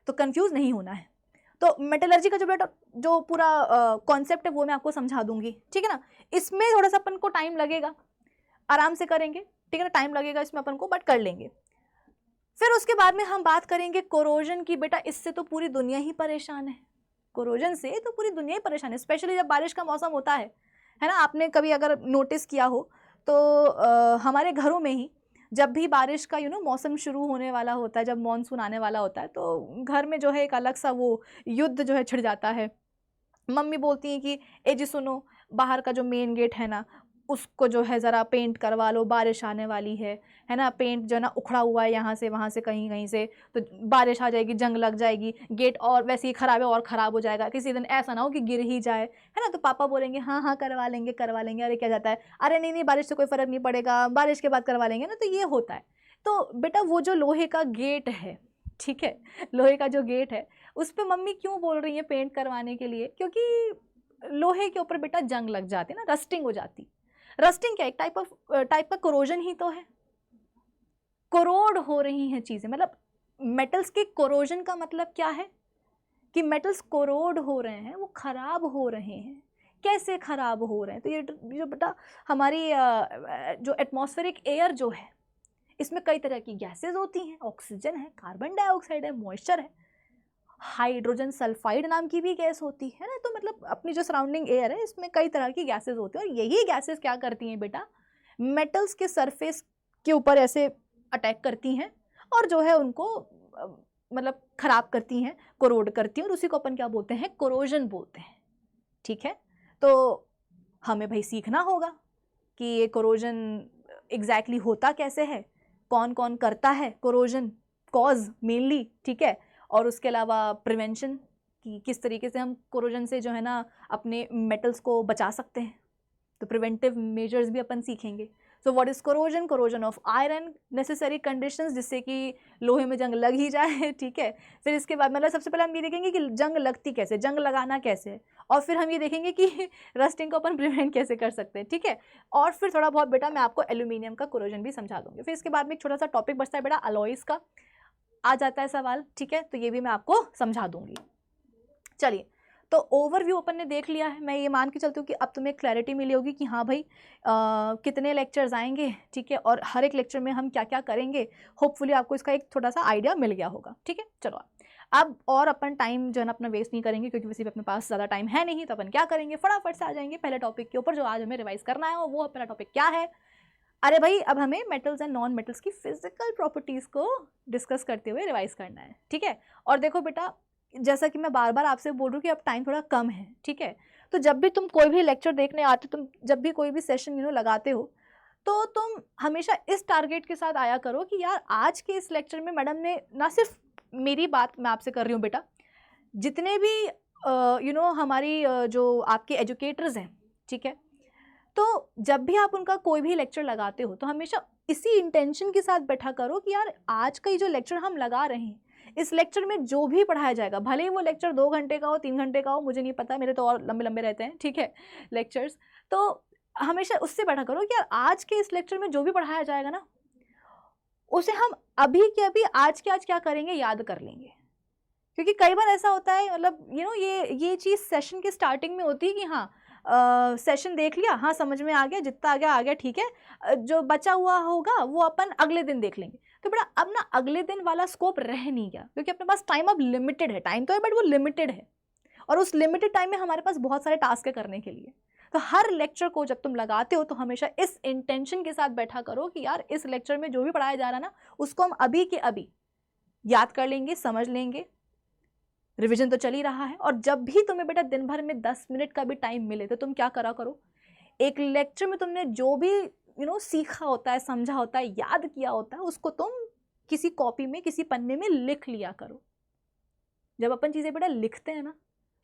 तो कंफ्यूज नहीं होना है। तो मेटलर्जी का जो बेटा जो पूरा कॉन्सेप्ट है वो मैं आपको समझा दूंगी, ठीक है ना। इसमें थोड़ा सा अपन को टाइम लगेगा, आराम से करेंगे, ठीक है ना। टाइम लगेगा इसमें अपन को, बट कर लेंगे। फिर उसके बाद में हम बात करेंगे कोरोजन की। बेटा इससे तो पूरी दुनिया ही परेशान है, कोरोजन से तो पूरी दुनिया ही परेशान है, स्पेशली जब बारिश का मौसम होता है ना। आपने कभी अगर नोटिस किया हो तो हमारे घरों में ही जब भी बारिश का मौसम शुरू होने वाला होता है, जब मॉनसून आने वाला होता है, तो घर में जो है एक अलग सा वो युद्ध जो है छिड़ जाता है। मम्मी बोलती हैं कि ए जी सुनो, बाहर का जो मेन गेट है ना उसको जो है ज़रा पेंट करवा लो, बारिश आने वाली है ना। पेंट जो है ना उखड़ा हुआ है यहाँ से वहाँ से कहीं कहीं से, तो बारिश आ जाएगी, जंग लग जाएगी, गेट और वैसे ही ख़राब है और ख़राब हो जाएगा, किसी दिन ऐसा ना हो कि गिर ही जाए, है ना। तो पापा बोलेंगे हाँ हाँ करवा लेंगे करवा लेंगे। अरे क्या जाता है, अरे नहीं नहीं बारिश से कोई फ़र्क नहीं पड़ेगा, बारिश के बाद करवा लेंगे ना। तो ये होता है। तो बेटा वो जो लोहे का गेट है, ठीक है, लोहे का जो गेट है उस पर मम्मी क्यों बोल रही है पेंट करवाने के लिए? क्योंकि लोहे के ऊपर बेटा जंग लग जाती है ना, रस्टिंग हो जाती। रस्टिंग क्या, एक टाइप का कोरोजन ही तो है। कोरोड हो रही हैं चीज़ें, मतलब मेटल्स के कोरोजन का मतलब क्या है कि मेटल्स कोरोड हो रहे हैं, वो खराब हो रहे हैं। कैसे खराब हो रहे हैं? तो ये जो बेटा हमारी जो एटमॉस्फेरिक एयर जो है इसमें कई तरह की गैसेज होती हैं, ऑक्सीजन है, कार्बन डाइऑक्साइड है, मॉइस्चर है। हाइड्रोजन सल्फाइड नाम की भी गैस होती है ना। तो मतलब अपनी जो सराउंडिंग एयर है इसमें कई तरह की गैसेस होती हैं, और यही गैसेस क्या करती हैं बेटा, मेटल्स के सरफेस के ऊपर ऐसे अटैक करती हैं और जो है उनको मतलब खराब करती हैं, कोरोड करती हैं, और उसी को अपन क्या बोलते हैं, कोरोजन बोलते हैं। ठीक है, तो हमें भाई सीखना होगा कि ये कोरोजन एग्जैक्टली होता कैसे है, कौन कौन करता है कोरोजन, कॉज मेनली, ठीक है, और उसके अलावा प्रिवेंशन कि किस तरीके से हम कोरोजन से जो है ना अपने मेटल्स को बचा सकते हैं। तो प्रिवेंटिव मेजर्स भी अपन सीखेंगे। So what is corrosion, corrosion of iron, necessary conditions जिससे कि लोहे में जंग लग ही जाए। ठीक है, फिर इसके बाद मतलब सबसे पहले हम ये देखेंगे कि जंग लगती कैसे, जंग लगाना कैसे है, और फिर हम ये देखेंगे कि रस्टिंग को अपन प्रिवेंट कैसे कर सकते हैं। ठीक है, और फिर थोड़ा बहुत बेटा मैं आपको एल्यूमिनियम का कोरोजन भी समझा दूंगी। फिर इसके बाद में एक छोटा सा टॉपिक बचता है बेटा अलॉयज का, आ जाता है सवाल। ठीक है, तो ये भी मैं आपको समझा दूंगी। चलिए, तो ओवरव्यू अपन ने देख लिया है। मैं ये मान के चलती हूँ कि अब तुम्हें क्लैरिटी मिली होगी कि हाँ भाई कितने लेक्चर्स आएंगे, ठीक है, और हर एक लेक्चर में हम क्या क्या करेंगे। होपफुली आपको इसका एक थोड़ा सा आइडिया मिल गया होगा। ठीक है, चलो अब और अपन टाइम जो है ना अपना वेस्ट नहीं करेंगे, क्योंकि वैसे भी अपने पास ज़्यादा टाइम है नहीं। तो अपन क्या करेंगे, फटाफट से आ जाएंगे पहले टॉपिक के ऊपर जो आज हमें रिवाइज करना है। और वो पहला टॉपिक क्या है, अरे भाई अब हमें मेटल्स एंड नॉन मेटल्स की फिजिकल प्रॉपर्टीज़ को डिस्कस करते हुए रिवाइज करना है। ठीक है, और देखो बेटा जैसा कि मैं बार बार आपसे बोल रही हूँ कि अब टाइम थोड़ा कम है। ठीक है, तो जब भी तुम कोई भी लेक्चर देखने आते हो, तुम जब भी कोई भी सेशन लगाते हो, तो तुम हमेशा इस टारगेट के साथ आया करो कि यार आज के इस लेक्चर में मैडम ने ना सिर्फ मेरी बात मैं आपसे कर रही हूँ बेटा, जितने भी हमारी जो आपके एजुकेटर्स हैं, ठीक है, तो जब भी आप उनका कोई भी लेक्चर लगाते हो तो हमेशा इसी इंटेंशन के साथ बैठा करो कि यार आज का ये जो लेक्चर हम लगा रहे हैं, इस लेक्चर में जो भी पढ़ाया जाएगा, भले ही वो लेक्चर 2 घंटे का हो, 3 घंटे का हो, मुझे नहीं पता, मेरे तो और लंबे लंबे रहते हैं। ठीक है, लेक्चर्स, तो हमेशा उससे बैठा करो कि यार आज के इस लेक्चर में जो भी पढ़ाया जाएगा ना, उसे हम अभी के अभी आज के आज क्या करेंगे, याद कर लेंगे। क्योंकि कई बार ऐसा होता है, मतलब ये चीज़ सेशन के स्टार्टिंग में होती है कि हाँ सेशन देख लिया, हाँ समझ में आ गया, जितना आ गया ठीक है, जो बचा हुआ होगा वो अपन अगले दिन देख लेंगे। तो बेटा अब ना अगले दिन वाला स्कोप रह नहीं गया, क्योंकि अपने पास टाइम अब लिमिटेड है। टाइम तो है बट वो लिमिटेड है, और उस लिमिटेड टाइम में हमारे पास बहुत सारे टास्क है करने के लिए। तो हर लेक्चर को जब तुम लगाते हो तो हमेशा इस इंटेंशन के साथ बैठा करो कि यार इस लेक्चर में जो भी पढ़ाया जा रहा है ना, उसको हम अभी के अभी याद कर लेंगे, समझ लेंगे। रिवीजन तो चल ही रहा है, और जब भी तुम्हें बेटा दिन भर में 10 मिनट का भी टाइम मिले तो तुम क्या करा करो, एक लेक्चर में तुमने जो भी सीखा होता है, समझा होता है, याद किया होता है, उसको तुम किसी कॉपी में, किसी पन्ने में लिख लिया करो। जब अपन चीज़ें बेटा लिखते हैं ना,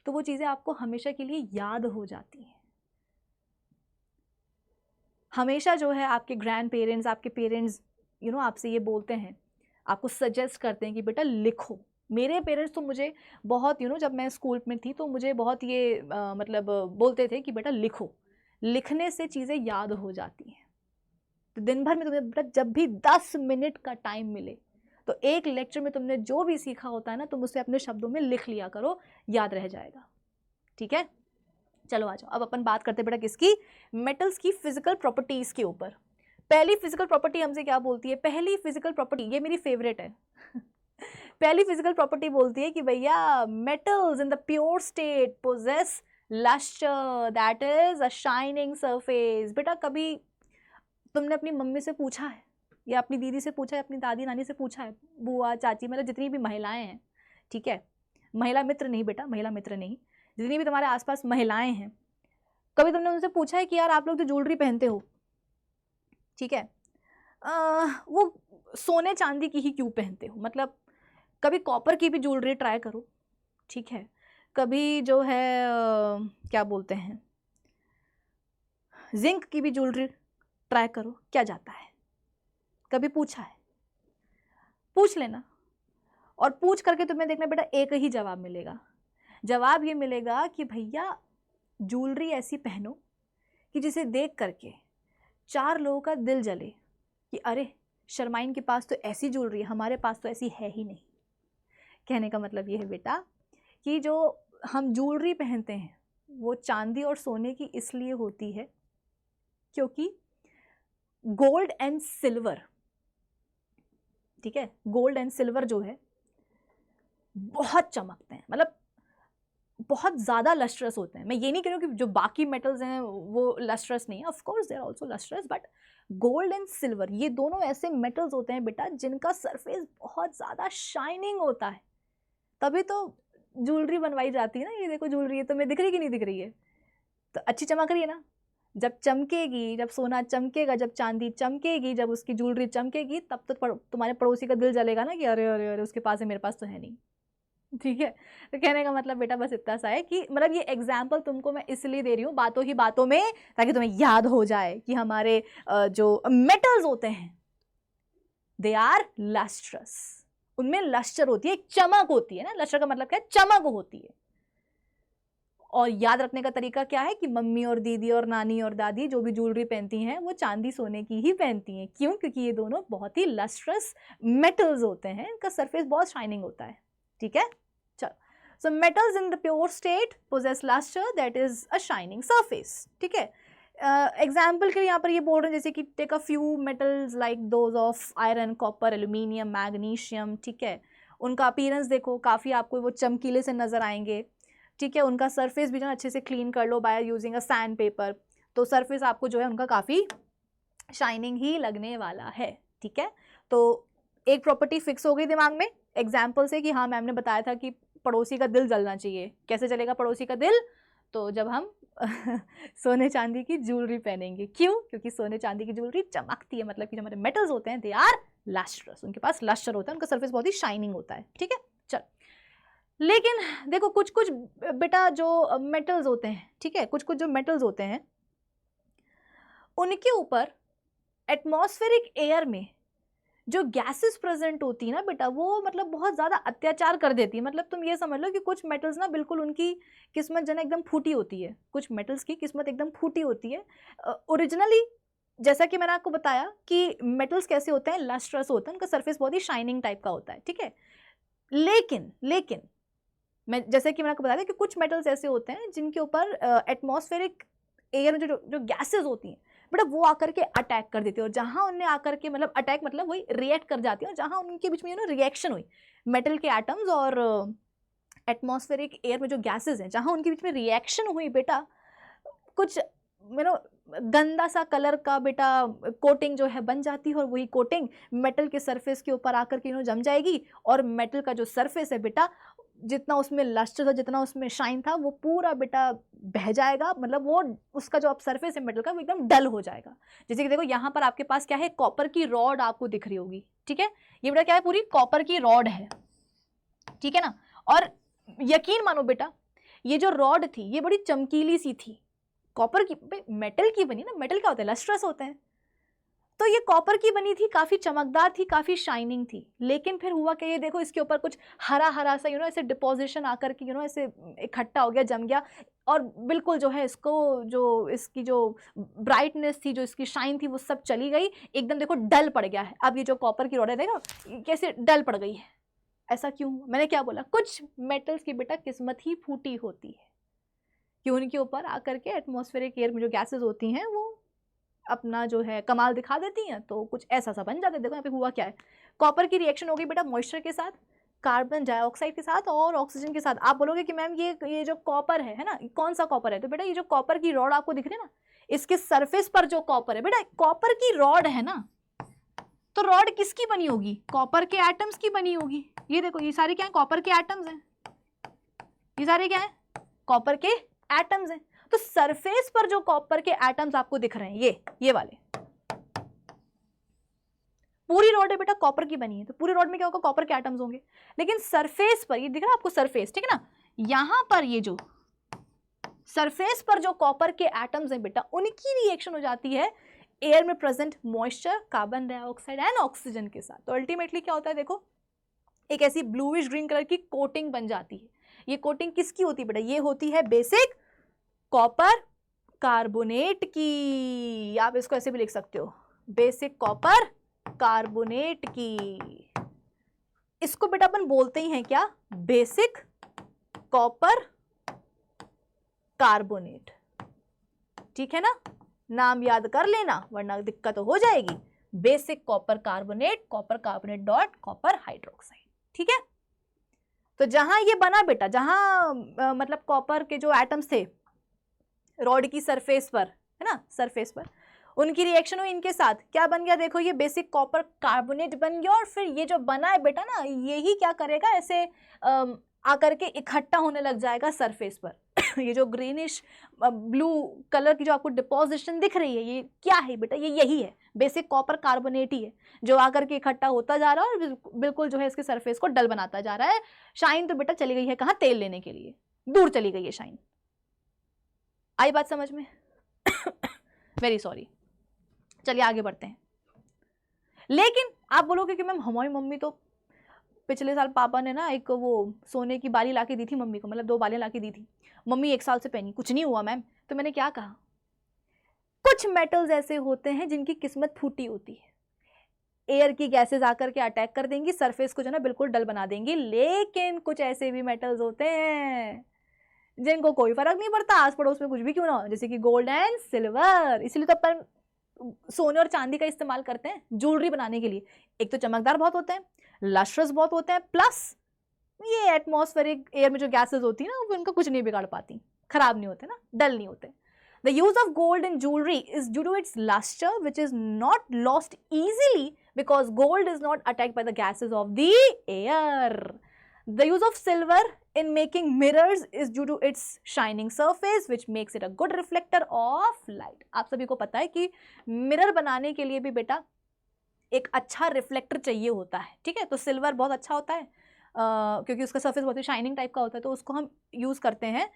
तो वो चीज़ें आपको हमेशा के लिए याद हो जाती हैं। हमेशा जो है आपके ग्रैंड पेरेंट्स, आपके पेरेंट्स आपसे ये बोलते हैं, आपको सजेस्ट करते हैं कि बेटा लिखो। मेरे पेरेंट्स तो मुझे बहुत जब मैं स्कूल में थी तो मुझे बहुत ये मतलब बोलते थे कि बेटा लिखो, लिखने से चीज़ें याद हो जाती हैं। तो दिन भर में तुम्हें बेटा जब भी 10 मिनट का टाइम मिले, तो एक लेक्चर में तुमने जो भी सीखा होता है ना, तुम उसे अपने शब्दों में लिख लिया करो, याद रह जाएगा। ठीक है, चलो आ जाओ, अब अपन बात करते हैं बेटा किसकी, मेटल्स की फिजिकल प्रॉपर्टीज के ऊपर। पहली फिजिकल प्रॉपर्टी हमसे क्या बोलती है, पहली फिजिकल प्रॉपर्टी, ये मेरी फेवरेट है पहली फिजिकल प्रॉपर्टी बोलती है कि भैया metals in the pure state possess lustre, that is a shining surface. बेटा कभी तुमने अपनी मम्मी से पूछा है, या अपनी दीदी से पूछा है, अपनी दादी नानी से पूछा है, बुआ चाची, मतलब जितनी भी महिलाएं हैं, ठीक है, महिला मित्र नहीं बेटा, महिला मित्र नहीं, जितनी भी तुम्हारे आसपास महिलाएं हैं, कभी तुमने उनसे पूछा है कि यार आप लोग जो ज्वेलरी पहनते हो, ठीक है, वो सोने चांदी की ही क्यों पहनते हो? मतलब कभी कॉपर की भी ज्वेलरी ट्राई करो, ठीक है, कभी जो है क्या बोलते हैं, जिंक की भी ज्वेलरी ट्राई करो, क्या जाता है? कभी पूछा है? पूछ लेना, और पूछ करके तुम्हें देखना बेटा एक ही जवाब मिलेगा। जवाब ये मिलेगा कि भैया ज्वेलरी ऐसी पहनो कि जिसे देख करके 4 लोगों का दिल जले कि अरे शर्माइन के पास तो ऐसी ज्वेलरी है, हमारे पास तो ऐसी है ही नहीं। कहने का मतलब ये है बेटा कि जो हम ज्वेलरी पहनते हैं वो चांदी और सोने की इसलिए होती है क्योंकि गोल्ड एंड सिल्वर, ठीक है, गोल्ड एंड सिल्वर जो है बहुत चमकते हैं, मतलब बहुत ज़्यादा लस्ट्रस होते हैं। मैं ये नहीं कह रही हूँ कि जो बाकी मेटल्स हैं वो लस्ट्रस नहीं है, of course they are also lustrous, but gold and silver ये दोनों ऐसे मेटल्स होते हैं बेटा जिनका सरफेस बहुत ज़्यादा शाइनिंग होता है, तभी तो ज्वेलरी बनवाई जाती है ना। ये देखो ज्वेलरी, ये तुम्हें दिख रही कि नहीं दिख रही है? तो अच्छी चमक रही है ना। जब चमकेगी, जब सोना चमकेगा, जब चांदी चमकेगी, जब उसकी ज्वेलरी चमकेगी, तब तो तुम्हारे पड़ोसी का दिल जलेगा ना कि अरे अरे अरे उसके पास है, मेरे पास तो है नहीं। ठीक है, तो कहने का मतलब बेटा बस इतना सा है कि मतलब ये एग्जाम्पल तुमको मैं इसलिए दे रही हूँ बातों ही बातों में, ताकि तुम्हें याद हो जाए कि हमारे जो मेटल्स होते हैं दे आर लस्ट्रस, उनमें लस्टर होती है, एक चमक होती है ना। लस्टर का मतलब क्या है? चमक होती है। और याद रखने का तरीका क्या है कि मम्मी और दीदी और नानी और दादी जो भी ज्वेलरी पहनती हैं वो चांदी सोने की ही पहनती हैं। क्यों? क्योंकि ये दोनों बहुत ही लस्ट्रस मेटल्स होते हैं, इनका सरफेस बहुत शाइनिंग होता है। ठीक है, चलो। So metals in the pure state possess lustre, that is a shining surface. ठीक है, एग्जाम्पल के लिए यहाँ पर ये बोल रहे हैं जैसे कि take a few metals like those of iron, copper, aluminium, magnesium. ठीक है, उनका अपीयरेंस देखो, काफ़ी आपको वो चमकीले से नजर आएंगे। ठीक है, उनका सरफेस भी जो अच्छे से क्लीन कर लो by using a sandpaper, तो सरफेस आपको जो है उनका काफ़ी शाइनिंग ही लगने वाला है। ठीक है, तो एक प्रॉपर्टी फिक्स हो गई दिमाग में एग्जाम्पल से कि हाँ मैम ने बताया था कि पड़ोसी का दिल जलना चाहिए। कैसे चलेगा पड़ोसी का दिल? तो जब हम सोने चांदी की ज्वेलरी पहनेंगे। क्यों? क्योंकि सोने चांदी की ज्वेलरी चमकती है, मतलब कि जो हमारे मेटल्स होते हैं दे आर लस्ट्रस, उनके पास लस्टर होता है, उनका सरफेस बहुत ही शाइनिंग होता है। ठीक है, चल। लेकिन देखो कुछ कुछ बेटा जो मेटल्स होते हैं, ठीक है, कुछ कुछ जो मेटल्स होते हैं उनके ऊपर एटमॉस्फेरिक एयर में जो गैसेस प्रेजेंट होती है ना बेटा, वो मतलब बहुत ज़्यादा अत्याचार कर देती है। मतलब तुम ये समझ लो कि कुछ मेटल्स ना बिल्कुल उनकी किस्मत जो है एकदम फूटी होती है, कुछ मेटल्स की किस्मत एकदम फूटी होती है। ओरिजिनली जैसा कि मैंने आपको बताया कि मेटल्स कैसे होते हैं, लस्ट्रस होते हैं, उनका सरफेस बहुत ही शाइनिंग टाइप का होता है। ठीक है, लेकिन लेकिन मैं जैसे कि मैंने आपको बताया कि कुछ मेटल्स ऐसे होते हैं जिनके ऊपर एटमॉस्फेरिक एयर में जो जो गैसेज होती हैं बेटा वो आकर के अटैक कर देती है, और जहां उनने आकर के मतलब अटैक मतलब वही रिएक्ट कर जाती है, और जहां उनके बीच में रिएक्शन हुई मेटल के एटम्स और एटमॉस्फेरिक एयर में जो गैसेज हैं, जहां उनके बीच में रिएक्शन हुई बेटा, कुछ गंदा सा कलर का बेटा कोटिंग जो है बन जाती है, और वही कोटिंग मेटल के सरफेस के ऊपर आकर के जम जाएगी, और मेटल का जो सरफेस है बेटा जितना उसमें लस्टर था, जितना उसमें शाइन था, वो पूरा बेटा बह जाएगा। मतलब वो उसका जो अब सरफेस है मेटल का वो एकदम डल हो जाएगा। जैसे कि देखो यहाँ पर आपके पास क्या है, कॉपर की रॉड आपको दिख रही होगी। ठीक है, ये बेटा क्या है, पूरी कॉपर की रॉड है। ठीक है ना, और यकीन मानो बेटा ये जो रॉड थी ये बड़ी चमकीली सी थी, कॉपर की, मेटल की बनी ना, मेटल क्या होता है, लस्ट्रस होते हैं, तो ये कॉपर की बनी थी, काफी चमकदार थी, काफी शाइनिंग थी। लेकिन फिर हुआ क्या, ये देखो इसके ऊपर कुछ हरा हरा सा ऐसे डिपोजिशन आकर के ऐसे इकट्ठा हो गया, जम गया, और बिल्कुल जो है इसको जो इसकी जो ब्राइटनेस थी, जो इसकी शाइन थी, वो सब चली गई, एकदम देखो डल पड़ गया है। अब ये जो कॉपर की रॉड है देखो कैसे डल पड़ गई है। ऐसा क्यों? मैंने क्या बोला, कुछ मेटल्स की बेटा किस्मत ही फूटी होती है कि उनके ऊपर आकर के एटमॉस्फेरिक एयर में जो गैसेज होती हैं वो अपना जो है कमाल दिखा देती हैं, तो कुछ ऐसा सा बन जाता है। देखो यहाँ पे हुआ क्या है, कॉपर की रिएक्शन हो गई बेटा मॉइस्चर के साथ, कार्बन डाइऑक्साइड के साथ और ऑक्सीजन के साथ। आप बोलोगे कि मैम ये जो कॉपर है ना, कौन सा कॉपर है? तो बेटा ये जो कॉपर की रॉड आपको दिख रही है ना, इसके सरफेस पर जो कॉपर है बेटा, कॉपर की रॉड है ना, तो रॉड किसकी बनी होगी? कॉपर के एटम्स की बनी होगी। ये देखो ये सारे क्या है, कॉपर के एटम्स हैं, ये सारे क्या है, कॉपर के एटम्स हैं। तो सरफेस पर जो कॉपर के एटम्स आपको दिख रहे हैं ये वाले, पूरी रॉड है बेटा कॉपर की बनी है, तो पूरी रॉड में क्या होगा, कॉपर के एटम्स होंगे। लेकिन सरफेस पर ये दिख रहा है आपको, सरफेस, ठीक है ना, यहां पर ये जो सरफेस पर जो कॉपर के एटम्स हैं बेटा, उनकी रिएक्शन हो जाती है एयर में present moisture, carbon dioxide and oxygen के साथ। तो अल्टीमेटली क्या होता है, देखो एक ऐसी ब्लूइश ग्रीन कलर की कोटिंग बन जाती है। ये कोटिंग किसकी होती है बेटा? ये होती है बेसिक कॉपर कार्बोनेट की। आप इसको ऐसे भी लिख सकते हो, बेसिक कॉपर कार्बोनेट की। इसको बेटा अपन बोलते ही हैं क्या, बेसिक कॉपर कार्बोनेट। ठीक है ना, नाम याद कर लेना वरना दिक्कत हो जाएगी। Basic copper carbonate, copper carbonate dot copper hydroxide. ठीक है, तो जहां ये बना बेटा, जहां मतलब कॉपर के जो एटम्स थे रॉड की सरफेस पर, है ना, सरफेस पर, उनकी रिएक्शन हुई इनके साथ, क्या बन गया देखो, ये बेसिक कॉपर कार्बोनेट बन गया, और फिर ये जो बना है बेटा ना, यही क्या करेगा, ऐसे आकर के इकट्ठा होने लग जाएगा सरफेस पर। ये जो ग्रीनिश ब्लू कलर की जो आपको डिपोजिशन दिख रही है, ये क्या है बेटा, ये यही है, बेसिक कॉपर कार्बोनेट ही है, जो आकर के इकट्ठा होता जा रहा है और बिल्कुल जो है इसके सरफेस को डल बनाता जा रहा है। शाइन तो बेटा चली गई है कहाँ, तेल लेने के लिए, दूर चली गई है शाइन। आई बात समझ में? वेरी सॉरी, चलिए आगे बढ़ते हैं। लेकिन आप बोलोगे कि मैम हमारी मम्मी तो पिछले साल पापा ने ना एक वो सोने की बाली लाके दी थी मम्मी को, मतलब 2 बालियां लाके दी थी, मम्मी 1 साल से पहनी, कुछ नहीं हुआ मैम। तो मैंने क्या कहा, कुछ मेटल्स ऐसे होते हैं जिनकी किस्मत फूटी होती है, एयर की गैसेस आकर के अटैक कर देंगी, सरफेस को जो ना बिल्कुल डल बना देंगी। लेकिन कुछ ऐसे भी मेटल्स होते हैं जिनको कोई फर्क नहीं पड़ता, आस पड़ोस में कुछ भी क्यों ना हो, जैसे कि गोल्ड एंड सिल्वर। इसलिए तो अपन सोने और चांदी का इस्तेमाल करते हैं ज्वेलरी बनाने के लिए। एक तो चमकदार बहुत होते हैं, लस्ट्रस बहुत होते हैं, प्लस ये एटमॉस्फेरिक एयर में जो गैसेस होती है ना, वो इनका कुछ नहीं बिगाड़ पाती, खराब नहीं होते ना, डल नहीं होते। The use of gold in jewelry is due to its luster, which is not lost easily because gold is not attacked by the gases of the air. The use of silver in making mirrors is due to its shining surface, which makes it a good reflector of light. आप सभी को पता है कि mirror बनाने के लिए भी बेटा एक अच्छा रिफ्लेक्टर चाहिए होता है, ठीक है। तो सिल्वर बहुत अच्छा होता है क्योंकि उसका सरफेस बहुत ही शाइनिंग टाइप का होता है, तो उसको हम यूज़ करते हैं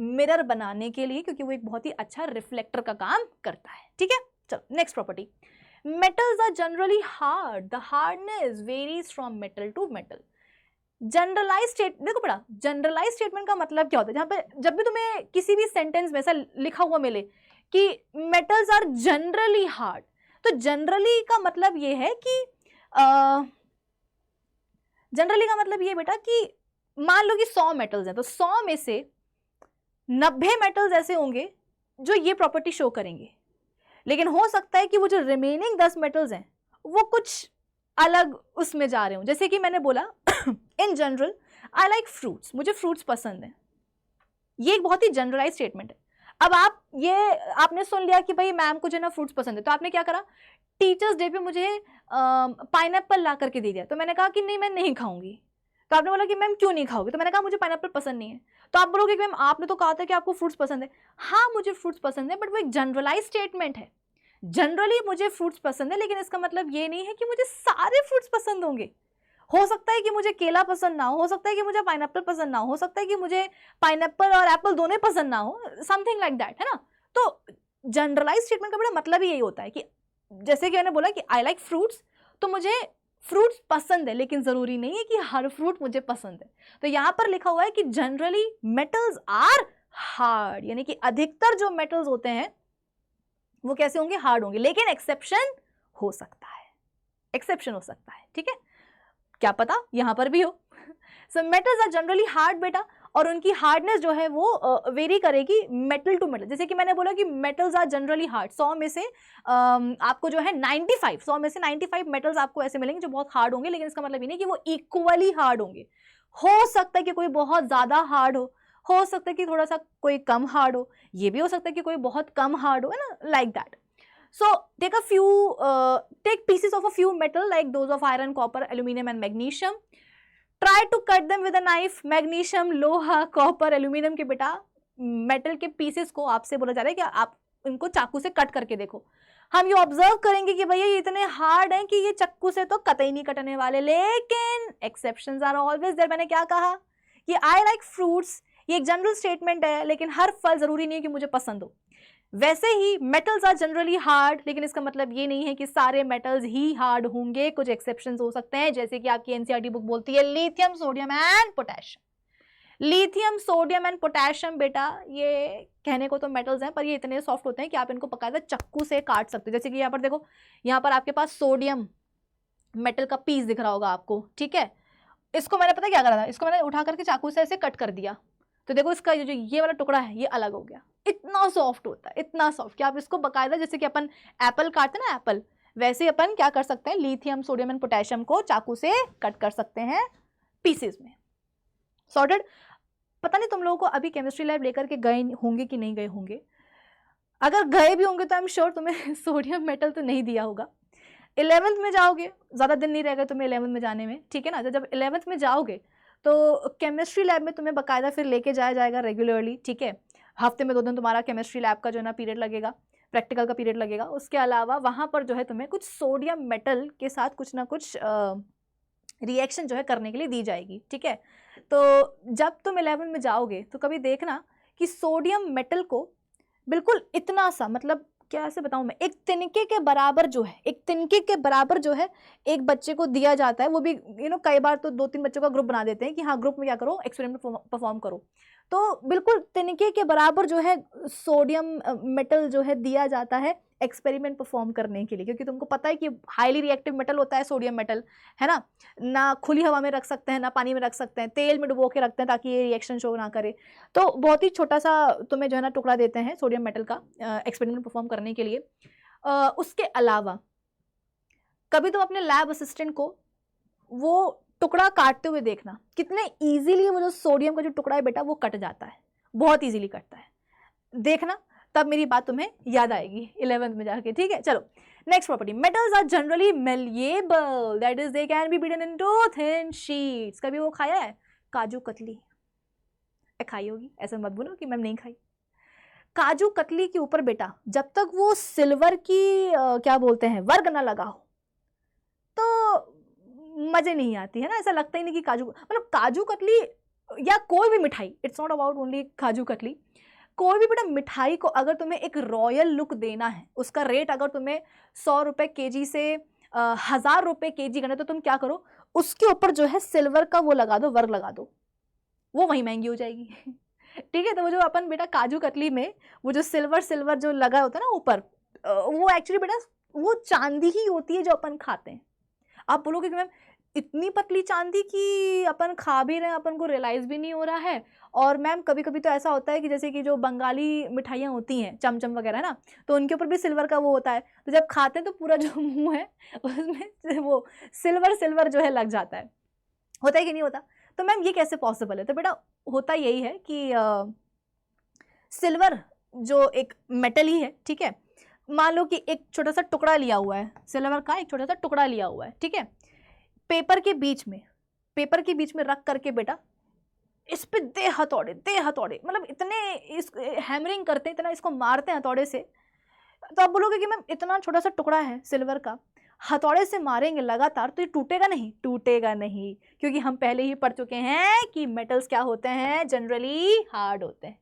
मिरर बनाने के लिए, क्योंकि वो एक बहुत ही अच्छा रिफ्लेक्टर का काम करता है, ठीक है। चलो next property, metals are generally hard, the hardness varies from metal to metal. Generalise state, देखो बेटा जनरलाइज स्टेटमेंट का मतलब क्या होता है, जहाँ पे जब भी तुम्हें किसी भी सेंटेंस में ऐसा लिखा हुआ मिले कि मेटल्स आर जनरली हार्ड, तो जनरली का मतलब ये है कि जनरली का मतलब ये बेटा कि मान लो कि 100 मेटल्स हैं, तो 100 में से 90 मेटल्स ऐसे होंगे जो ये प्रॉपर्टी शो करेंगे, लेकिन हो सकता है कि वो जो रिमेनिंग 10 मेटल्स हैं वो कुछ अलग उसमें जा रहे हों। जैसे कि मैंने बोला in general I like fruits, मुझे फ्रूट्स पसंद है, ये एक बहुत ही जनरलाइज स्टेटमेंट है। अब आपने सुन लिया कि भाई मैम को जो ना फ्रूट्स पसंद है, तो आपने क्या करा, टीचर्स डे पे मुझे पाइनएप्पल ला करके दे दिया, तो मैंने कहा कि नहीं मैं नहीं खाऊंगी। तो आपने बोला कि मैम क्यों नहीं खाओगे, तो मैंने कहा मुझे पाइनएप्पल पसंद नहीं है। तो आप बोलोगे कि मैम आपने तो कहा था कि आपको फ्रूट्स पसंद है। हाँ मुझे फ्रूट्स पसंद है, बट वो एक जनरलाइज स्टेटमेंट है। जनरली मुझे फ्रूट्स पसंद है, लेकिन इसका मतलब ये नहीं है कि मुझे सारे फ्रूट्स पसंद होंगे। हो सकता है कि मुझे केला पसंद ना हो सकता है कि मुझे पाइनएप्पल पसंद ना हो सकता है कि मुझे पाइनएप्पल और एप्पल दोनों पसंद ना हो, समथिंग लाइक दैट, है ना। तो जनरलाइज स्टेटमेंट का बड़ा मतलब ही यही होता है कि जैसे कि मैंने बोला कि आई लाइक फ्रूट्स, तो मुझे फ्रूट्स पसंद है, लेकिन जरूरी नहीं है कि हर फ्रूट मुझे पसंद है। तो यहां पर लिखा हुआ है कि जनरली मेटल्स आर हार्ड, यानी कि अधिकतर जो मेटल्स होते हैं वो कैसे होंगे, हार्ड होंगे, लेकिन एक्सेप्शन हो सकता है, एक्सेप्शन हो सकता है, ठीक है, क्या पता यहां पर भी हो। So metals are generally hard बेटा, और उनकी हार्डनेस जो है वो वेरी करेगी मेटल टू मेटल। जैसे कि मैंने बोला कि मेटल्स आर जनरली हार्ड, 100 में से आपको जो है 95, 100 में से 95 मेटल्स आपको ऐसे मिलेंगे जो बहुत हार्ड होंगे, लेकिन इसका मतलब ये नहीं कि वो इक्वली हार्ड होंगे। हो सकता है कि कोई बहुत ज़्यादा हार्ड हो सकता है कि थोड़ा सा कोई कम हार्ड हो, ये भी हो सकता है कि कोई बहुत कम हार्ड हो, है ना, like that. So take pieces of a few metal like those of iron, copper, aluminum and magnesium. Try to cut them with a knife. Magnesium, लोहा, copper, aluminum के बेटा मेटल के पीसेस को आपसे बोला जा रहा है कि आप इनको चाकू से कट करके देखो। हम ये ऑब्जर्व करेंगे कि भैया ये इतने हार्ड हैं कि ये चाकू से तो कतई नहीं कटने वाले, लेकिन एक्सेप्शंस आर ऑलवेज देयर। मैंने क्या कहा कि आई लाइक फ्रूट्स, ये एक जनरल स्टेटमेंट है, लेकिन हर फल जरूरी नहीं है कि मुझे पसंद हो। वैसे ही मेटल्स आर जनरली हार्ड, लेकिन इसका मतलब ये नहीं है कि सारे मेटल्स ही हार्ड होंगे, कुछ एक्सेप्शंस हो सकते हैं, जैसे कि आपकी एनसीईआरटी बुक बोलती है lithium, sodium and potassium. Lithium, sodium and potassium बेटा ये कहने को तो मेटल्स हैं, पर ये इतने सॉफ्ट होते हैं कि आप इनको बकायदा चाकू से काट सकते हो। जैसे कि यहाँ पर देखो, यहाँ पर आपके पास सोडियम मेटल का पीस दिख रहा होगा आपको, ठीक है। इसको मैंने पता क्या करा था, इसको मैंने उठा करके चाकू से ऐसे कट कर दिया, तो देखो इसका जो ये वाला टुकड़ा है ये अलग हो गया। इतना सॉफ्ट होता है, इतना सॉफ्ट कि आप इसको बकायदा जैसे कि अपन एप्पल काटते हैं ना एप्पल, वैसे अपन क्या कर सकते हैं, लिथियम, सोडियम एंड पोटेशियम को चाकू से कट कर सकते हैं पीसेस में। सॉर्टेड। पता नहीं तुम लोगों को अभी केमिस्ट्री लैब लेकर के गए होंगे कि नहीं गए होंगे, अगर गए भी होंगे तो आई एम श्योर तुम्हें सोडियम मेटल तो नहीं दिया होगा। 11th में जाओगे, ज़्यादा दिन नहीं रहेगा तुम्हें 11th में जाने में, ठीक है ना। तो जब 11th में जाओगे तो केमिस्ट्री लैब में तुम्हें बाकायदा फिर लेके जाया जाएगा रेगुलरली, ठीक है। हफ्ते में 2 दिन तुम्हारा केमिस्ट्री लैब का जो है ना पीरियड लगेगा, प्रैक्टिकल का पीरियड लगेगा। उसके अलावा वहाँ पर जो है तुम्हें कुछ सोडियम मेटल के साथ कुछ ना कुछ रिएक्शन जो है करने के लिए दी जाएगी, ठीक है। तो जब तुम 11th में जाओगे तो कभी देखना कि सोडियम मेटल को बिल्कुल इतना सा, मतलब क्या ऐसे बताऊं मैं, एक तिनके के बराबर जो है, एक तिनके के बराबर जो है एक बच्चे को दिया जाता है। वो भी कई बार तो 2-3 बच्चों का ग्रुप बना देते हैं कि हाँ ग्रुप में क्या करो, एक्सपेरिमेंट परफॉर्म करो। तो बिल्कुल तिनके के बराबर जो है सोडियम मेटल जो है दिया जाता है एक्सपेरिमेंट परफॉर्म करने के लिए, क्योंकि तुमको पता है कि हाईली रिएक्टिव मेटल होता है सोडियम मेटल, है ना खुली हवा में रख सकते हैं, ना पानी में रख सकते हैं, तेल में डुबो के रखते हैं ताकि ये रिएक्शन शो ना करे। तो बहुत ही छोटा सा तुम्हें जो है ना टुकड़ा देते हैं सोडियम मेटल का एक्सपेरिमेंट परफॉर्म करने के लिए। उसके अलावा कभी तुम अपने लैब असिस्टेंट को वो टुकड़ा काटते हुए देखना, कितने इजीली वो जो सोडियम का जो टुकड़ा है बेटा वो कट जाता है, बहुत इजीली कटता है, देखना, तब मेरी बात तुम्हें याद आएगी 11th में जाके, ठीक है। चलो next property, metals are generally malleable, that is they can be beaten into thin sheets. कभी वो खाया है काजू कतली? खाई होगी, ऐसा मत बोलो कि मैम नहीं खाई। काजू कतली के ऊपर बेटा जब तक वो सिल्वर की क्या बोलते हैं वर्ग ना लगा हो तो मजे नहीं आती है ना, ऐसा लगता ही नहीं कि काजू, मतलब काजू कतली या कोई भी मिठाई, it's not about only kaju katli, कोई भी बेटा मिठाई को अगर तुम्हें एक रॉयल लुक देना है, उसका रेट अगर तुम्हें 100 रुपए केजी से 1000 रुपए केजी करना, तो तुम क्या करो, उसके ऊपर जो है सिल्वर का वो लगा दो, वर्ग लगा दो, वो वहीं महंगी हो जाएगी ठीक है। तो वो जो अपन बेटा काजू कतली में वो जो सिल्वर जो लगा होता है ना ऊपर, वो एक्चुअली बेटा वो चांदी ही होती है जो अपन खाते हैं। आप बोलोगे कि मैम इतनी पतली चांदी की अपन खा भी रहे हैं, अपन को रियलाइज भी नहीं हो रहा है। और मैम कभी कभी तो ऐसा होता है कि जैसे कि जो बंगाली मिठाइयाँ होती हैं चमचम वगैरह ना, तो उनके ऊपर भी सिल्वर का वो होता है, तो जब खाते हैं तो पूरा जो मुंह है उसमें वो सिल्वर जो है लग जाता है, होता है कि नहीं होता। तो मैम ये कैसे पॉसिबल है? तो बेटा होता यही है कि सिल्वर जो एक मेटल ही है, ठीक है। मान लो कि एक छोटा सा टुकड़ा लिया हुआ है, सिल्वर का एक छोटा सा टुकड़ा लिया हुआ है, ठीक है। पेपर के बीच में रख करके बेटा इस पे दे हथौड़े, मतलब इतने इस हैमरिंग करते हैं, इतना इसको मारते हैं हथौड़े से। तो आप बोलोगे कि मैम इतना छोटा सा टुकड़ा है सिल्वर का, हथौड़े से मारेंगे लगातार तो ये टूटेगा नहीं? टूटेगा नहीं, क्योंकि हम पहले ही पढ़ चुके हैं कि मेटल्स क्या होते हैं, जनरली हार्ड होते हैं।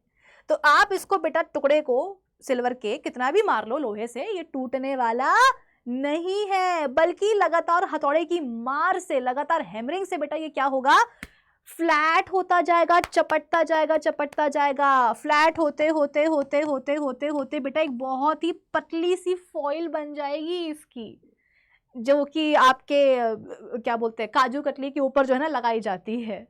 तो आप इसको बेटा टुकड़े को सिल्वर के कितना भी मार लो लोहे से, ये टूटने वाला नहीं है, बल्कि लगातार हथौड़े की मार से, लगातार हैमरिंग से बेटा ये क्या होगा, फ्लैट होता जाएगा, चपटता जाएगा, फ्लैट होते होते बेटा एक बहुत ही पतली सी फॉइल बन जाएगी इसकी, जो कि आपके क्या बोलते हैं काजू कतली के ऊपर जो है ना लगाई जाती है,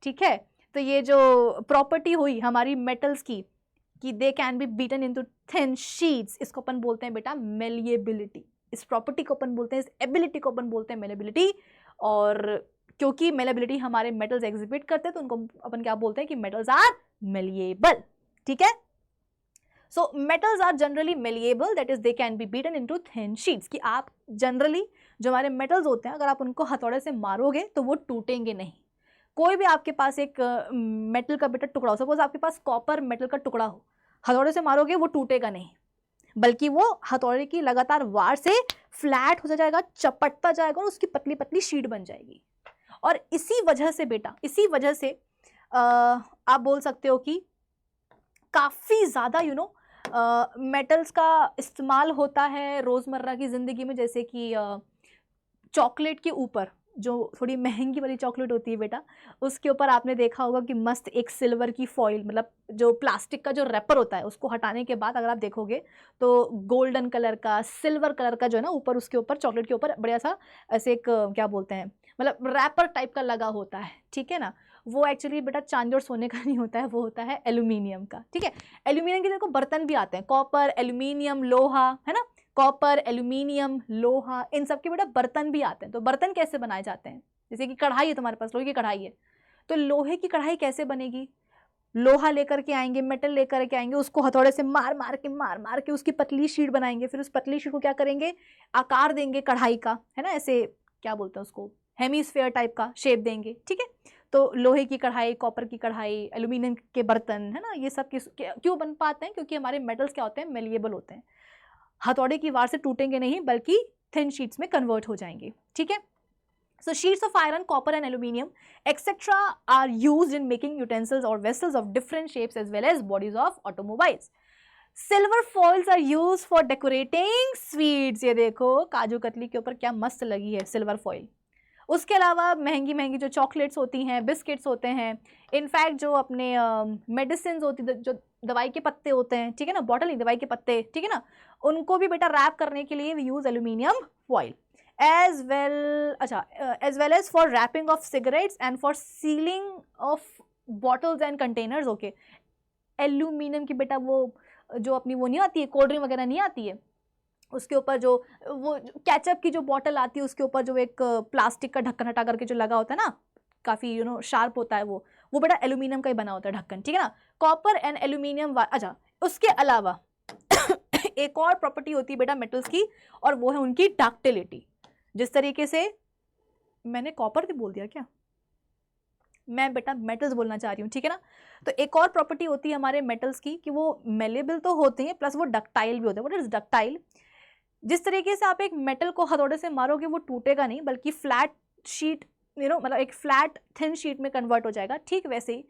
ठीक है। तो ये जो प्रॉपर्टी हुई हमारी मेटल्स की कि they can be beaten into thin sheets, इसको अपन बोलते हैं बेटा मेलिएबिलिटी। इस प्रॉपर्टी को अपन बोलते हैं, इस एबिलिटी को अपन बोलते हैं मेलिएबिलिटी। और क्योंकि मेलिएबिलिटी हमारे मेटल्स एग्जिबिट करते हैं तो उनको अपन क्या बोलते हैं कि मेटल्स आर मेलिएबल, ठीक है। So metals are generally malleable, that is they can be beaten into thin sheets, कि आप जनरली जो हमारे मेटल्स होते हैं अगर आप उनको हथौड़े से मारोगे तो वो टूटेंगे नहीं। कोई भी आपके पास एक मेटल का बेटा टुकड़ा हो, सपोज आपके पास कॉपर मेटल का टुकड़ा हो, हथौड़े से मारोगे वो टूटेगा नहीं, बल्कि वो हथौड़े की लगातार वार से फ्लैट होता जाएगा, चपटता जाएगा और उसकी पतली पतली शीट बन जाएगी। और इसी वजह से बेटा, इसी वजह से आप बोल सकते हो कि काफ़ी ज़्यादा मेटल्स का इस्तेमाल होता है रोज़मर्रा की ज़िंदगी में। जैसे कि चॉकलेट के ऊपर जो थोड़ी महंगी वाली चॉकलेट होती है बेटा, उसके ऊपर आपने देखा होगा कि मस्त एक सिल्वर की फॉइल, मतलब जो प्लास्टिक का जो रैपर होता है उसको हटाने के बाद अगर आप देखोगे तो गोल्डन कलर का, सिल्वर कलर का जो है ना ऊपर, उसके ऊपर चॉकलेट के ऊपर बढ़िया सा ऐसे एक क्या बोलते हैं, मतलब रैपर टाइप का लगा होता है, ठीक है ना। वो एक्चुअली बेटा चांदी और सोने का नहीं होता है, वो होता है एल्यूमिनियम का, ठीक है। एल्यूमिनियम के देखो बर्तन भी आते हैं, कॉपर, एल्यूमिनियम, लोहा, है ना, कॉपर, एल्यूमिनियम, लोहा, इन सब के बेटा बर्तन भी आते हैं। तो बर्तन कैसे बनाए जाते हैं? जैसे कि कढ़ाई है तुम्हारे पास, लोहे की कढ़ाई है, तो लोहे की कढ़ाई कैसे बनेगी? लोहा लेकर के आएंगे, मेटल लेकर के आएंगे, उसको हथौड़े से मार मार के उसकी पतली शीट बनाएंगे, फिर उस पतली शीट को क्या करेंगे, आकार देंगे कढ़ाई का, है ना, ऐसे क्या बोलते हैं उसको, हेमीस्फेयर टाइप का शेप देंगे, ठीक है। तो लोहे की कढ़ाई, कॉपर की कढ़ाई, एल्यूमिनियम के बर्तन, है ना, ये सब क्यों बन पाते हैं? क्योंकि हमारे मेटल्स क्या होते हैं, मेलिएबल होते हैं, हथौड़े की वार से टूटेंगे नहीं बल्कि थिन शीट्स में कन्वर्ट हो जाएंगे, ठीक है। So sheets of iron, copper and aluminium etc. are used in making utensils or vessels of different shapes as well as bodies of automobiles. Silver foils are used for decorating sweets. ये देखो काजू कतली के ऊपर क्या मस्त लगी है silver foil. उसके अलावा महंगी महंगी जो चॉकलेट्स होती हैं, बिस्किट्स होते हैं, इनफैक्ट जो अपने मेडिसिन होती है, जो दवाई के पत्ते होते हैं, ठीक है ना, बॉटल नहीं, दवाई के पत्ते, ठीक है ना, उनको भी बेटा रैप करने के लिए we use aluminium foil as well as for wrapping of cigarettes and for sealing of bottles and containers. Okay, aluminium की बेटा वो जो अपनी वो नहीं आती है, कोल्ड ड्रिंक वगैरह नहीं आती है, उसके ऊपर जो वो कैचअप की जो बॉटल आती है उसके ऊपर जो एक प्लास्टिक का ढक्कन हटा करके जो लगा होता है ना, काफ़ी शार्प होता है वो बेटा एल्यूमिनियम का ही बना होता है ढक्कन, ठीक है ना। कॉपर एंड एल्यूमिनियम, अच्छा उसके अलावा एक और प्रॉपर्टी होती है बेटा मेटल्स की, और वो है उनकी डक्टिलिटी। जिस तरीके से मैंने कॉपर भी बोल दिया क्या, मैं बेटा मेटल्स बोलना चाह रही हूँ, ठीक है ना। तो एक और प्रॉपर्टी होती है हमारे मेटल्स की कि वो मेलेबल तो होते हैं प्लस वो डक्टाइल भी होते हैं। What is ductile? जिस तरीके से आप एक मेटल को हथौड़े से मारोगे वो टूटेगा नहीं बल्कि फ्लैट शीट, मतलब एक फ्लैट थिन शीट में कन्वर्ट हो जाएगा, ठीक वैसे ही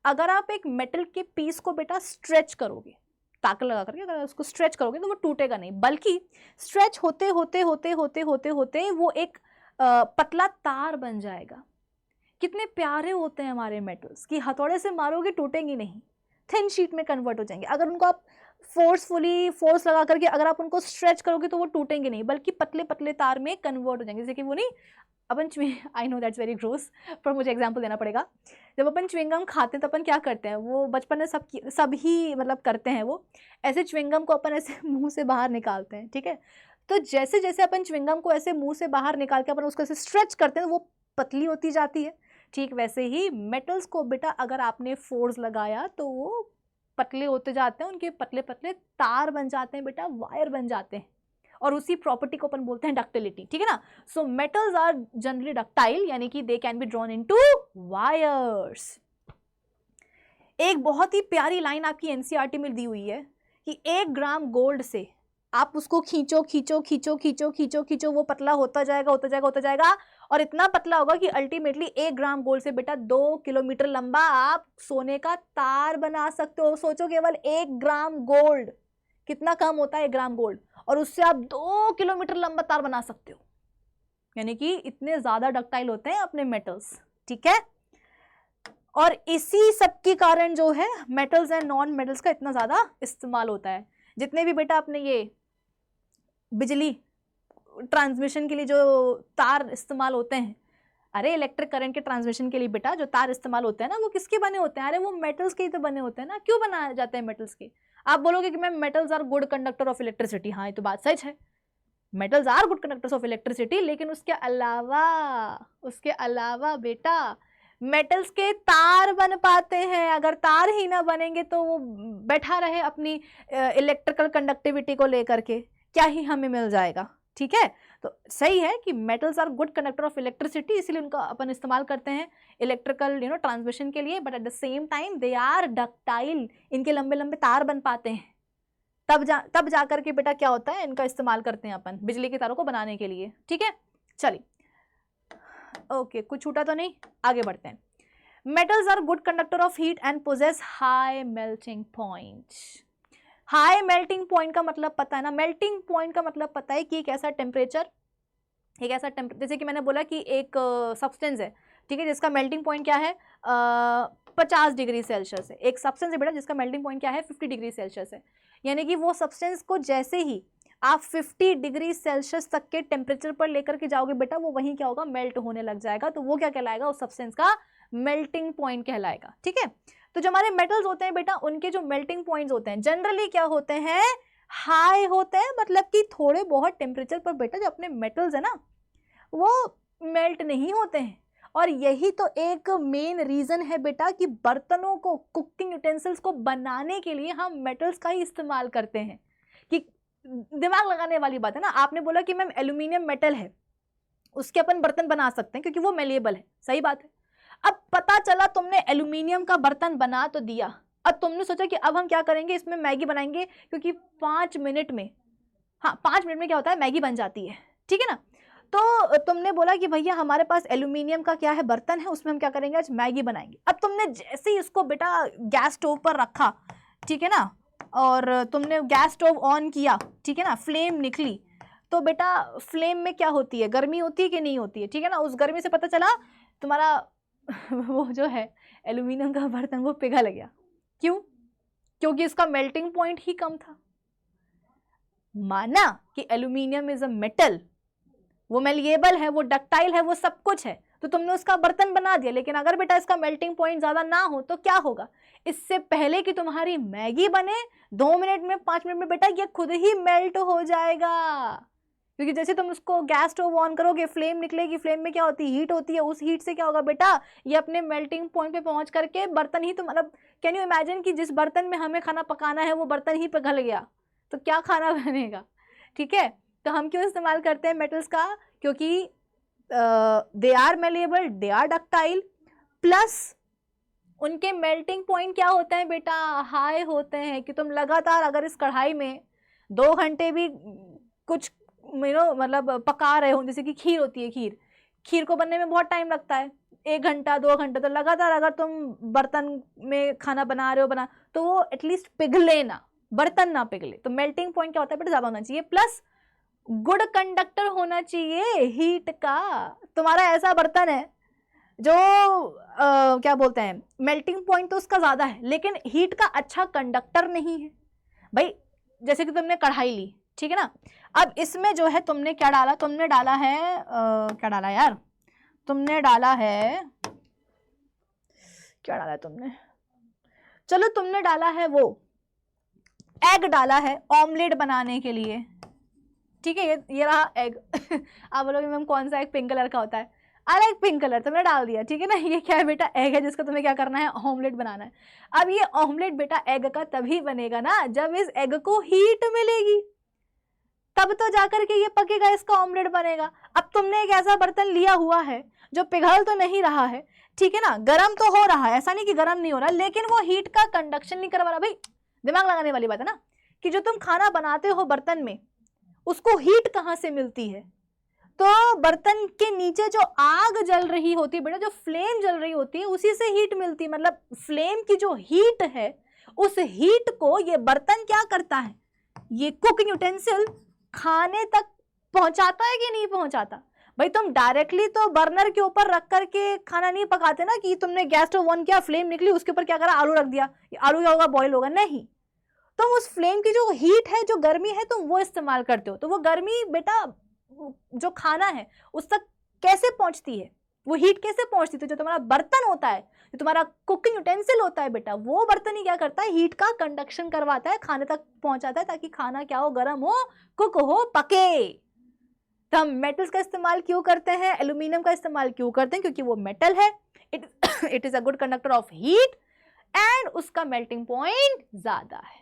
अगर आप एक मेटल के पीस को बेटा स्ट्रेच करोगे, ताकत लगा करके अगर उसको स्ट्रेच करोगे तो वो टूटेगा नहीं, बल्कि स्ट्रेच होते होते होते होते होते होते वो एक पतला तार बन जाएगा। कितने प्यारे होते हैं हमारे मेटल्स कि हथौड़े से मारोगे टूटेंगी नहीं, थिन शीट में कन्वर्ट हो जाएंगे। अगर उनको आप फोर्स लगा करके अगर आप उनको स्ट्रेच करोगे तो वो टूटेंगे नहीं बल्कि पतले पतले तार में कन्वर्ट हो जाएंगे। जैसे कि वो नहीं अपन I know that's very gross, पर मुझे एग्जांपल देना पड़ेगा। जब अपन च्युइंगम खाते हैं तो अपन क्या करते हैं, वो बचपन में सब ही मतलब करते हैं, वो ऐसे च्युइंगम को अपन ऐसे मुंह से बाहर निकालते हैं, ठीक है। तो जैसे जैसे अपन च्युइंगम को ऐसे मुंह से बाहर निकाल के अपन उसको ऐसे स्ट्रेच करते हैं वो पतली होती जाती है। ठीक वैसे ही मेटल्स को बेटा अगर आपने फोर्स लगाया तो वो पतले होते जाते हैं, उनके पतले पतले तार बन जाते हैं बेटा, वायर बन जाते हैं, और उसी प्रॉपर्टी को अपन बोलते हैं डक्टिलिटी, ठीक है ना। So metals are generally ductile, यानी कि they can be drawn into wires. एक बहुत ही प्यारी लाइन आपकी एनसीईआरटी में दी हुई है कि 1 ग्राम गोल्ड से आप उसको खींचो खींचो खींचो खींचो खींचो खींचो, वो पतला होता जाएगा होता जाएगा होता जाएगा, और इतना पतला होगा कि अल्टीमेटली 1 ग्राम गोल्ड से बेटा 2 किलोमीटर लंबा आप सोने का तार बना सकते हो। सोचो केवल 1 ग्राम गोल्ड, कितना कम होता है 1 ग्राम गोल्ड, और उससे आप 2 किलोमीटर लंबा तार बना सकते हो, यानी कि इतने ज्यादा डक्टाइल होते हैं अपने मेटल्स, ठीक है। और इसी सब के कारण जो है मेटल्स एंड नॉन मेटल्स का इतना ज्यादा इस्तेमाल होता है। जितने भी बेटा अपने ये बिजली ट्रांसमिशन के लिए जो तार इस्तेमाल होते हैं, अरे इलेक्ट्रिक करंट के ट्रांसमिशन के लिए बेटा जो तार इस्तेमाल होते हैं ना, वो किसके बने होते हैं? अरे वो मेटल्स के ही तो बने होते हैं ना। क्यों बनाए जाते हैं मेटल्स के? आप बोलोगे कि ma'am metals are good conductor of electricity, हाँ ये तो बात सच है, metals are good conductors of electricity, लेकिन उसके अलावा बेटा मेटल्स के तार बन पाते हैं। अगर तार ही ना बनेंगे तो वो बैठा रहे अपनी इलेक्ट्रिकल कंडक्टिविटी को लेकर के, क्या ही हमें मिल जाएगा, ठीक है। तो सही है कि metals are good conductor of electricity, इसलिए उनका अपन इस्तेमाल करते हैं इलेक्ट्रिकल ट्रांसमिशन के लिए, but at the same time they are ductile, इनके लंबे लंबे तार बन पाते हैं। तब जा करके बेटा क्या होता है, इनका इस्तेमाल करते हैं अपन बिजली के तारों को बनाने के लिए, ठीक है। चलिए ओके, कुछ छूटा तो नहीं, आगे बढ़ते हैं। Metals are good conductor of heat and possess high melting point. High melting point का मतलब पता है ना, मेल्टिंग पॉइंट का मतलब पता है कि एक ऐसा टेम्परेचर, जैसे कि मैंने बोला कि एक सब्सटेंस है, ठीक है, जिसका मेल्टिंग पॉइंट क्या है 50 डिग्री सेल्सियस है। एक सब्सटेंस है बेटा जिसका मेल्टिंग पॉइंट क्या है 50 डिग्री सेल्सियस है, यानी कि वो सब्सटेंस को जैसे ही आप 50 डिग्री सेल्सियस तक के टेम्परेचर पर लेकर के जाओगे बेटा, वो वहीं क्या होगा, मेल्ट होने लग जाएगा। तो वो क्या कहलाएगा, उस सब्सटेंस का मेल्टिंग पॉइंट कहलाएगा, ठीक है। तो जो हमारे मेटल्स होते हैं बेटा, उनके जो मेल्टिंग पॉइंट्स होते हैं जनरली क्या होते हैं, हाई होते हैं, मतलब कि थोड़े बहुत टेम्परेचर पर बेटा जो अपने मेटल्स है ना वो मेल्ट नहीं होते हैं, और यही तो एक मेन रीजन है बेटा कि बर्तनों को, कुकिंग यूटेंसिल्स को बनाने के लिए हम मेटल्स का ही इस्तेमाल करते हैं। कि दिमाग लगाने वाली बात है ना, आपने बोला कि मैम एल्यूमिनियम मेटल है, उसके अपन बर्तन बना सकते हैं क्योंकि वो मेलेबल है, सही बात है। अब पता चला तुमने एल्यूमिनियम का बर्तन बना तो दिया, अब तुमने सोचा कि अब हम क्या करेंगे, इसमें मैगी बनाएंगे, क्योंकि 5 मिनट में, हाँ 5 मिनट में क्या होता है, मैगी बन जाती है, ठीक है ना। तो तुमने बोला कि भैया हमारे पास एल्यूमिनियम का क्या है, बर्तन है, उसमें हम क्या करेंगे, आज मैगी बनाएंगे। अब तुमने जैसे ही इसको बेटा गैस स्टोव पर रखा, ठीक है ना, और तुमने गैस स्टोव ऑन किया, ठीक है ना, फ्लेम निकली, तो बेटा फ्लेम में क्या होती है, गर्मी होती है कि नहीं होती है, ठीक है ना। उस गर्मी से पता चला तुम्हारा वो जो है एल्यूमिनियम का बर्तन वो पिघल गया। क्यों? क्योंकि इसका मेल्टिंग पॉइंट ही कम था। माना कि एल्यूमिनियम इज अ मेटल, वो मेलिएबल है, वो डक्टाइल है, वो सब कुछ है, तो तुमने उसका बर्तन बना दिया। लेकिन अगर बेटा इसका मेल्टिंग पॉइंट ज्यादा ना हो तो क्या होगा, इससे पहले कि तुम्हारी मैगी बने 2 मिनट में 5 मिनट में बेटा ये खुद ही मेल्ट हो जाएगा। क्योंकि जैसे तुम उसको गैस स्टोव ऑन करोगे, फ्लेम निकलेगी, फ्लेम में क्या होती है, हीट होती है, उस हीट से क्या होगा बेटा, ये अपने मेल्टिंग पॉइंट पे पहुंच करके बर्तन ही, तो मतलब कैन यू इमेजिन कि जिस बर्तन में हमें खाना पकाना है वो बर्तन ही पिघल गया, तो क्या खाना बनेगा। ठीक है, तो हम क्यों इस्तेमाल करते हैं मेटल्स का, क्योंकि they are malleable, they are ductile, plus उनके मेल्टिंग पॉइंट क्या होते हैं बेटा, हाई होते हैं। कि तुम लगातार अगर इस कढ़ाई में 2 घंटे भी कुछ मतलब पका रहे हो, जैसे कि खीर होती है, खीर को बनने में बहुत टाइम लगता है, 1 घंटा 2 घंटे, तो लगातार अगर तुम बर्तन में खाना बना रहे हो तो वो एटलीस्ट पिघले ना, बर्तन ना पिघले। तो मेल्टिंग पॉइंट क्या होता है बेटा, ज्यादा होना चाहिए, प्लस गुड कंडक्टर होना चाहिए हीट का। तुम्हारा ऐसा बर्तन है जो क्या बोलते हैं, मेल्टिंग पॉइंट तो उसका ज्यादा है लेकिन हीट का अच्छा कंडक्टर नहीं है भाई। जैसे कि तुमने कढ़ाई ली, ठीक है ना, अब इसमें जो है तुमने क्या डाला, तुमने डाला है क्या डाला यार, तुमने डाला है, क्या डाला है तुमने, चलो तुमने डाला है वो एग डाला है ऑमलेट बनाने के लिए, ठीक है, ये रहा एग। आप बोलोगे मैम कौन सा एग, पिंक कलर का होता है, आई लाइक पिंक कलर, तुमने डाल दिया, ठीक है ना। ये क्या है बेटा, एग है जिसका तुम्हें क्या करना है, ऑमलेट बनाना है। अब ये ऑमलेट बेटा एग का तभी बनेगा ना जब इस एग को हीट मिलेगी, तब तो जाकर के ये पकेगा, इसका ऑमलेट बनेगा। अब तुमने एक ऐसा बर्तन लिया हुआ है जो पिघल तो नहीं रहा है, ठीक है ना, गर्म तो हो रहा है, ऐसा नहीं कि गर्म नहीं हो रहा, लेकिन वो हीट का कंडक्शन नहीं करवा रहा। भाई दिमाग लगाने वाली बात है ना, कि जो तुम खाना बनाते हो बर्तन में, उसको हीट कहाँ से मिलती है, तो बर्तन के नीचे जो आग जल रही होती है बेटा, जो फ्लेम जल रही होती है, उसी से हीट मिलती है। मतलब फ्लेम की जो हीट है, उस हीट को ये बर्तन क्या करता है, ये कुकिंग यूटेंसिल खाने तक पहुंचाता है कि नहीं पहुंचाता। भाई तुम डायरेक्टली तो बर्नर के ऊपर रख करके खाना नहीं पकाते ना, कि तुमने गैस स्टोव ऑन किया, फ्लेम निकली, उसके ऊपर क्या करा, आलू रख दिया, आलू क्या होगा, बॉईल होगा, नहीं। तुम उस फ्लेम की जो हीट है, जो गर्मी है, तुम वो इस्तेमाल करते हो। तो वो गर्मी बेटा जो खाना है उस तक कैसे पहुंचती है, वो हीट कैसे पहुंचती है, तो जो तुम्हारा बर्तन होता है, जो तुम्हारा कुकिंग यूटेंसिल होता है बेटा, वो बर्तन ही क्या करता है, हीट का कंडक्शन करवाता है, खाने तक पहुंचाता है, ताकि खाना क्या हो, गर्म हो, कुक हो, पके। तो हम मेटल्स का इस्तेमाल क्यों करते हैं, एल्यूमिनियम का इस्तेमाल क्यों करते हैं, क्योंकि वो मेटल है, it is a good conductor of heat and उसका मेल्टिंग पॉइंट ज्यादा है।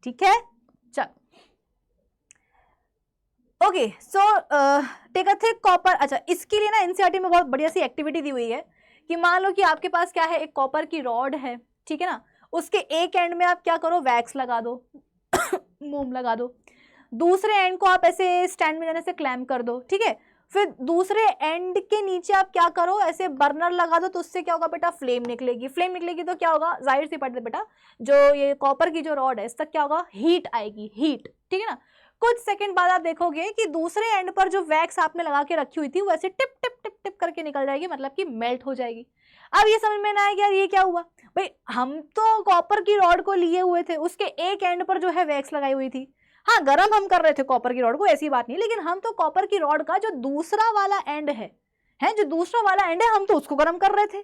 ठीक है, चल okay, so take a thick copper. अच्छा, इसके लिए ना एनसीईआरटी में बहुत बढ़िया सी एक्टिविटी दी हुई है कि मान लो कि आपके पास क्या है, एक कॉपर की रॉड है, ठीक है ना, उसके एक एंड में आप क्या करो, वैक्स लगा दो, मोम लगा दो, दूसरे एंड को आप ऐसे स्टैंड में जाने से क्लैम्प कर दो, ठीक है, फिर दूसरे एंड के नीचे आप क्या करो, ऐसे बर्नर लगा दो, तो उससे क्या होगा बेटा, फ्लेम निकलेगी, फ्लेम निकलेगी तो क्या होगा, जाहिर सी बात है बेटा, जो ये कॉपर की जो रॉड है, इस तक क्या होगा, हीट आएगी, हीट, ठीक है ना। कुछ सेकंड बाद आप देखोगे कि दूसरे एंड पर जो वैक्स आपने लगा के रखी हुई थी, वो ऐसे टिप टिप टिप टिप करके निकल जाएगी, मतलब कि मेल्ट हो जाएगी। अब ये समझ में ना आएगा यार ये क्या हुआ, भाई हम तो कॉपर की रॉड को लिए हुए थे, उसके एक एंड पर जो है वैक्स लगाई हुई थी, हाँ गरम हम कर रहे थे कॉपर की रॉड को, ऐसी बात नहीं, लेकिन हम तो कॉपर की रॉड का जो दूसरा वाला एंड है जो दूसरा वाला एंड है, हम तो उसको गरम कर रहे थे,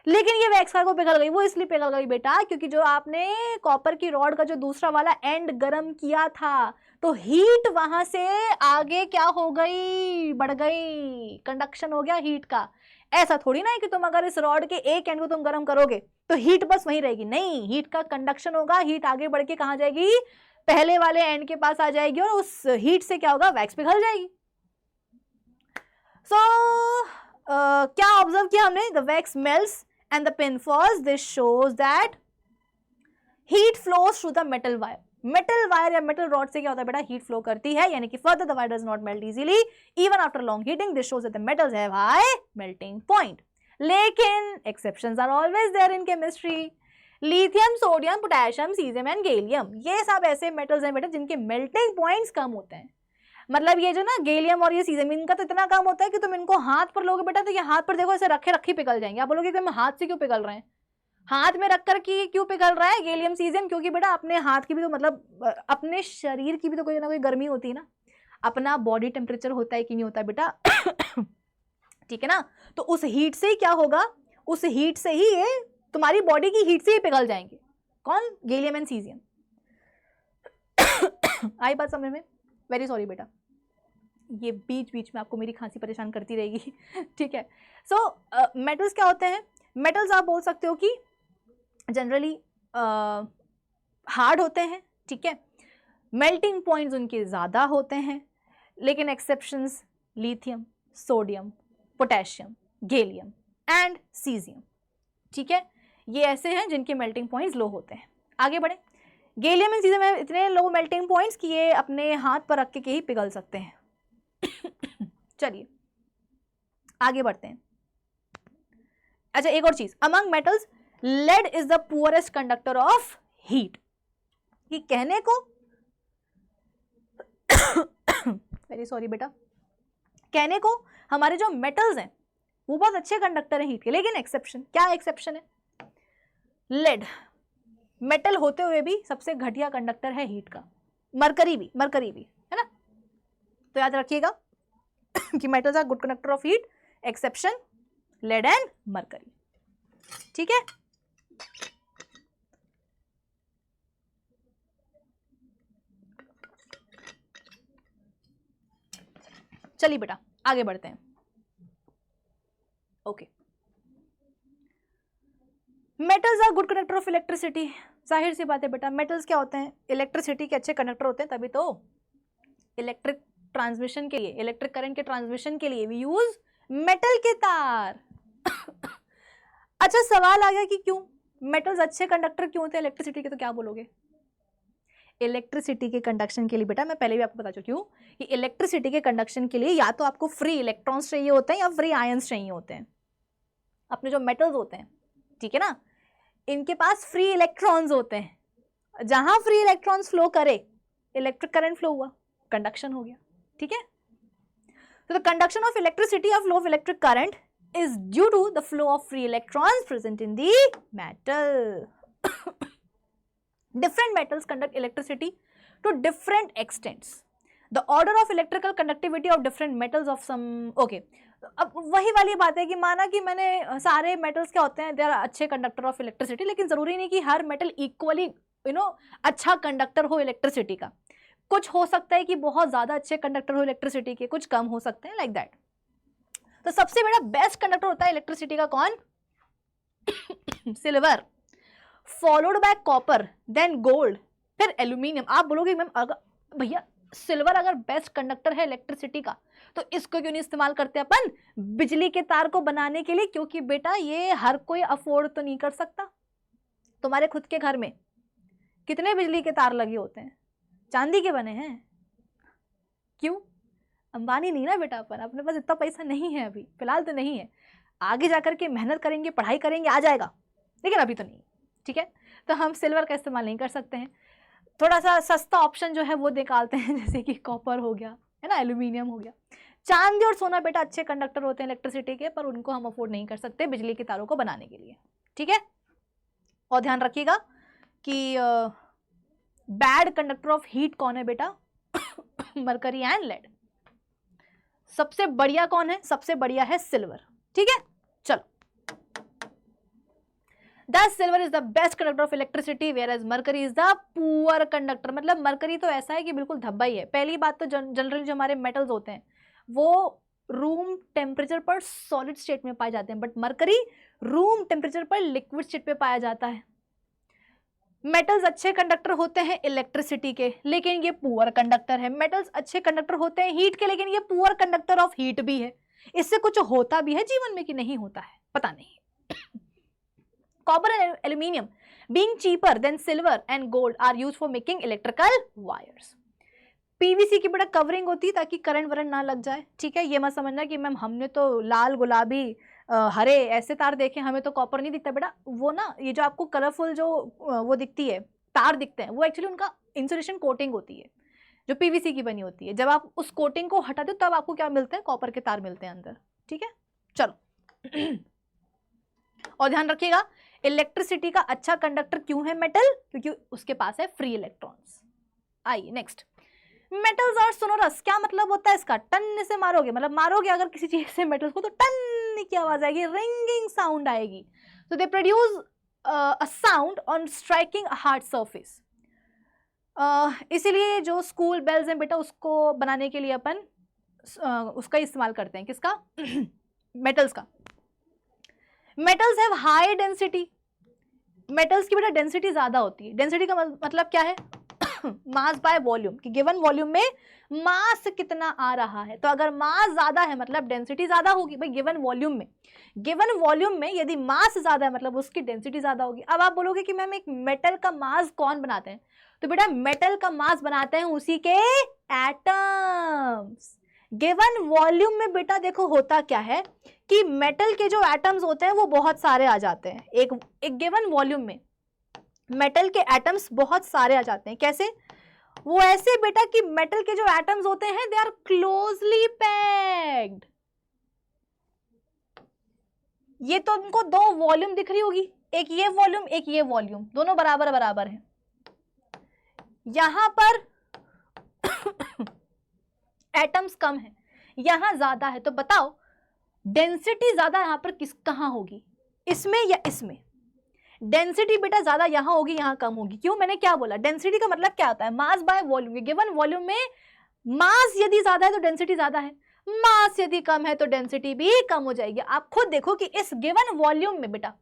लेकिन ये वैक्स कार्गो पिघल गई। वो इसलिए पिघल गई बेटा क्योंकि जो आपने कॉपर की रॉड का जो दूसरा वाला एंड गर्म किया था, तो हीट वहां से आगे क्या हो गई, बढ़ गई, कंडक्शन हो गया हीट का। ऐसा थोड़ी ना है कि तुम अगर इस रॉड के एक एंड को तुम गर्म करोगे तो हीट बस वहीं रहेगी, नहीं, हीट का कंडक्शन होगा। हीट आगे बढ़ के कहां जाएगी, पहले वाले एंड के पास आ जाएगी और उस हीट से क्या होगा, वैक्स पिघल जाएगी। सो क्या ऑब्जर्व किया हमने, the wax melts and the pin falls. This shows that heat flows through the metal wire. metal wire या metal rod से क्या होता है बेटा, heat flow करती है, यानी कि further the wire does not melt easily even after long heating. This shows that the metals have high melting point. लेकिन exceptions are always there in chemistry. Lithium, sodium, potassium, caesium and gallium, ये सब ऐसे metals हैं बेटा जिनके melting points कम होते हैं। मतलब ये जो ना गैलियम और ये सीजियम, इनका तो इतना काम होता है कि तुम इनको हाथ पर लोगे बेटा तो ये हाथ पर देखो ऐसे रखे रखे पिघल जाएंगे। आप बोलोगे कि हम हाथ से क्यों पिघल रहे हैं, हाथ में रख कर के क्यों पिघल रहा है गैलियम सीजियम, क्योंकि बेटा अपने हाथ की भी तो मतलब अपने शरीर की भी तो कोई ना कोई गर्मी होती है ना, अपना बॉडी टेम्परेचर होता है कि नहीं होता है बेटा ठीक है ना। तो उस हीट से ही क्या होगा, उस हीट से ही ये तुम्हारी बॉडी की हीट से ही पिघल जाएंगे। कौन, गैलियम एंड सीजियम। आई बात समझ में, वेरी सॉरी बेटा, ये बीच बीच में आपको मेरी खांसी परेशान करती रहेगी ठीक है। सो मेटल्स क्या होते हैं, मेटल्स आप बोल सकते हो कि जनरली हार्ड होते हैं, ठीक है, मेल्टिंग पॉइंट्स उनके ज़्यादा होते हैं, लेकिन exceptions lithium, sodium, potassium, gallium and caesium, ठीक है, ये ऐसे हैं जिनके मेल्टिंग पॉइंट्स लो होते हैं। आगे बढ़े, गैलियम एंड सीजियम में इतने लो मेल्टिंग पॉइंट्स कि ये अपने हाथ पर रख के ही पिघल सकते हैं चलिए आगे बढ़ते हैं। अच्छा एक और चीज, among metals lead is the poorest conductor of heat. ये कहने को वेरी सॉरी बेटा, कहने को हमारे जो मेटल्स हैं वो बहुत अच्छे कंडक्टर हैं हीट के, लेकिन एक्सेप्शन, क्या एक्सेप्शन है, लेड मेटल होते हुए भी सबसे घटिया कंडक्टर है हीट का, मरकरी भी है ना। तो याद रखिएगा कि metals are good conductor of heat, exception lead and mercury, ठीक है। चलिए बेटा आगे बढ़ते हैं। Okay, metals are good conductor of electricity. जाहिर सी बात है बेटा, मेटल्स क्या होते हैं, इलेक्ट्रिसिटी के अच्छे कंडक्टर होते हैं, तभी तो इलेक्ट्रिक ट्रांसमिशन के लिए, इलेक्ट्रिक करंट के ट्रांसमिशन के लिए वी यूज मेटल के तार अच्छा सवाल आ गया कि क्यों मेटल्स अच्छे कंडक्टर क्यों होते हैं इलेक्ट्रिसिटी के, तो क्या बोलोगे, इलेक्ट्रिसिटी के कंडक्शन के लिए बेटा मैं पहले भी आपको बता चुकी हूँ कि इलेक्ट्रिसिटी के कंडक्शन के लिए या तो आपको फ्री इलेक्ट्रॉन्स चाहिए होते हैं या फ्री आयंस चाहिए होते हैं। अपने जो मेटल्स होते हैं, ठीक है ना, इनके पास फ्री इलेक्ट्रॉन्स होते हैं, जहां फ्री इलेक्ट्रॉन्स फ्लो करे इलेक्ट्रिक करंट फ्लो हुआ, कंडक्शन हो गया, ठीक है। तो द कंडक्शन ऑफ इलेक्ट्रिसिटी और flow of electric current is due to the flow of free electrons present in the metal. Different metals conduct electricity to different extents. The order of electrical conductivity of different metals of some okay. अब वही वाली बात है कि माना कि मैंने सारे मेटल्स क्या होते हैं, दे आर अच्छे कंडक्टर ऑफ इलेक्ट्रिसिटी, लेकिन जरूरी नहीं कि हर मेटल इक्वली अच्छा कंडक्टर हो इलेक्ट्रिसिटी का। कुछ हो सकता है कि बहुत ज्यादा अच्छे कंडक्टर हो इलेक्ट्रिसिटी के, कुछ कम हो सकते हैं, लाइक दैट। तो सबसे बड़ा बेस्ट कंडक्टर होता है इलेक्ट्रिसिटी का कौन, silver, followed by copper, then gold, फिर एल्यूमिनियम। आप बोलोगे मैम अगर भैया सिल्वर अगर बेस्ट कंडक्टर है इलेक्ट्रिसिटी का तो इसको क्यों नहीं इस्तेमाल करते अपन बिजली के तार को बनाने के लिए, क्योंकि बेटा ये हर कोई अफोर्ड तो नहीं कर सकता। तुम्हारे खुद के घर में कितने बिजली के तार लगे होते हैं, चांदी के बने हैं, क्यों, अंबानी नहीं ना बेटा अपन, अपने पास इतना पैसा नहीं है अभी फिलहाल तो नहीं है, आगे जाकर के मेहनत करेंगे पढ़ाई करेंगे आ जाएगा, लेकिन अभी तो नहीं, ठीक है। तो हम सिल्वर का इस्तेमाल नहीं कर सकते हैं, थोड़ा सा सस्ता ऑप्शन जो है वो निकालते हैं, जैसे कि कॉपर हो गया है ना, एल्यूमिनियम हो गया। चांदी और सोना बेटा अच्छे कंडक्टर होते हैं इलेक्ट्रिसिटी के, पर उनको हम अफोर्ड नहीं कर सकते बिजली के तारों को बनाने के लिए, ठीक है। और ध्यान रखिएगा कि बैड कंडक्टर ऑफ हीट कौन है बेटा, मरकरी एंड लेड। सबसे बढ़िया कौन है, सबसे बढ़िया है सिल्वर, ठीक है। चलो Thus silver is the best conductor of electricity whereas mercury is the poor conductor. मतलब मरकरी तो ऐसा है कि बिल्कुल धब्बा ही है. पहली बात तो जनरली जो हमारे मेटल्स होते हैं वो रूम टेम्परेचर पर सॉलिड स्टेट में पाए जाते हैं, बट मरकरी रूम टेम्परेचर पर लिक्विड स्टेट पे पाया जाता है. मेटल्स अच्छे कंडक्टर होते हैं इलेक्ट्रिसिटी के, लेकिन ये पुअर कंडक्टर है. मेटल्स अच्छे कंडक्टर होते हैं हीट के, लेकिन ये पुअर कंडक्टर ऑफ हीट भी है. इससे कुछ होता भी है जीवन में कि नहीं होता है, पता नहीं. Copper and aluminium being cheaper than silver and gold are used for making electrical wires. PVC की बड़ा कवरिंग होती है ताकि करंट वरंट ना लग जाए. ठीक है, ये मत समझना कि मैम हमने तो लाल गुलाबी हरे ऐसे तार देखे, हमें तो कॉपर नहीं दिखता. बेटा वो ना, ये जो आपको कलरफुल जो वो दिखती है तार दिखते हैं, वो एक्चुअली उनका इंसुलेशन कोटिंग होती है जो पीवीसी की बनी होती है. जब आप उस कोटिंग को हटा दो तब आपको क्या मिलता है, कॉपर के तार मिलते हैं अंदर. ठीक है, चलो. और ध्यान रखिएगा इलेक्ट्रिसिटी का अच्छा कंडक्टर क्यों है मेटल, क्योंकि उसके पास है फ्री इलेक्ट्रॉन्स. आइए नेक्स्ट. Metals are sonorous. क्या मतलब होता है इसका? टन से मारोगे, मतलब मारोगे अगर किसी चीज से मेटल्स को तो टन की आवाज आएगी, रिंगिंग साउंड आएगी. तो they produce a sound on striking a hard surface. इसीलिए जो स्कूल बेल्स हैं बेटा, उसको बनाने के लिए अपन उसका इस्तेमाल करते हैं. किसका? मेटल्स का. Metals have high density. Metals की बेटा डेंसिटी ज्यादा होती है. डेंसिटी का मतलब क्या है? मास बाय वॉल्यूम, कि गिवन वॉल्यूम में मास कितना आ रहा है. तो अगर मास ज्यादा है मतलब डेंसिटी ज्यादा होगी. भाई गिवन वॉल्यूम में यदि मास ज्यादा है मतलब उसकी डेंसिटी ज्यादा होगी. अब आप बोलोगे कि मैम एक मेटल का मास कौन बनाते हैं? तो बेटा मेटल का मास बनाते हैं उसी के एटम्स. गिवन वॉल्यूम में बेटा देखो होता क्या है कि मेटल के जो एटम्स होते हैं वो बहुत सारे आ जाते हैं. एक गिवन वॉल्यूम में मेटल के एटम्स बहुत सारे आ जाते हैं. कैसे? वो ऐसे बेटा कि मेटल के जो एटम्स होते हैं दे आर क्लोजली पैक्ड. ये तो उनको दो वॉल्यूम दिख रही होगी, एक ये वॉल्यूम एक ये वॉल्यूम, दोनों बराबर बराबर हैं. यहां पर एटम्स कम है, यहां ज्यादा है. तो बताओ डेंसिटी ज्यादा यहां पर कहां होगी, इसमें या इसमें? डेंसिटी बेटा ज्यादा यहां होगी, यहां कम होगी. क्यों? मैंने क्या बोला? डेंसिटी का मतलब क्या होता है? Mass by volume. Given volume में मास यदि ज्यादा है तो डेंसिटी ज्यादा है, मास यदि कम है तो डेंसिटी भी कम हो जाएगी. आप खुद देखो कि इस गिवन वॉल्यूम में बेटा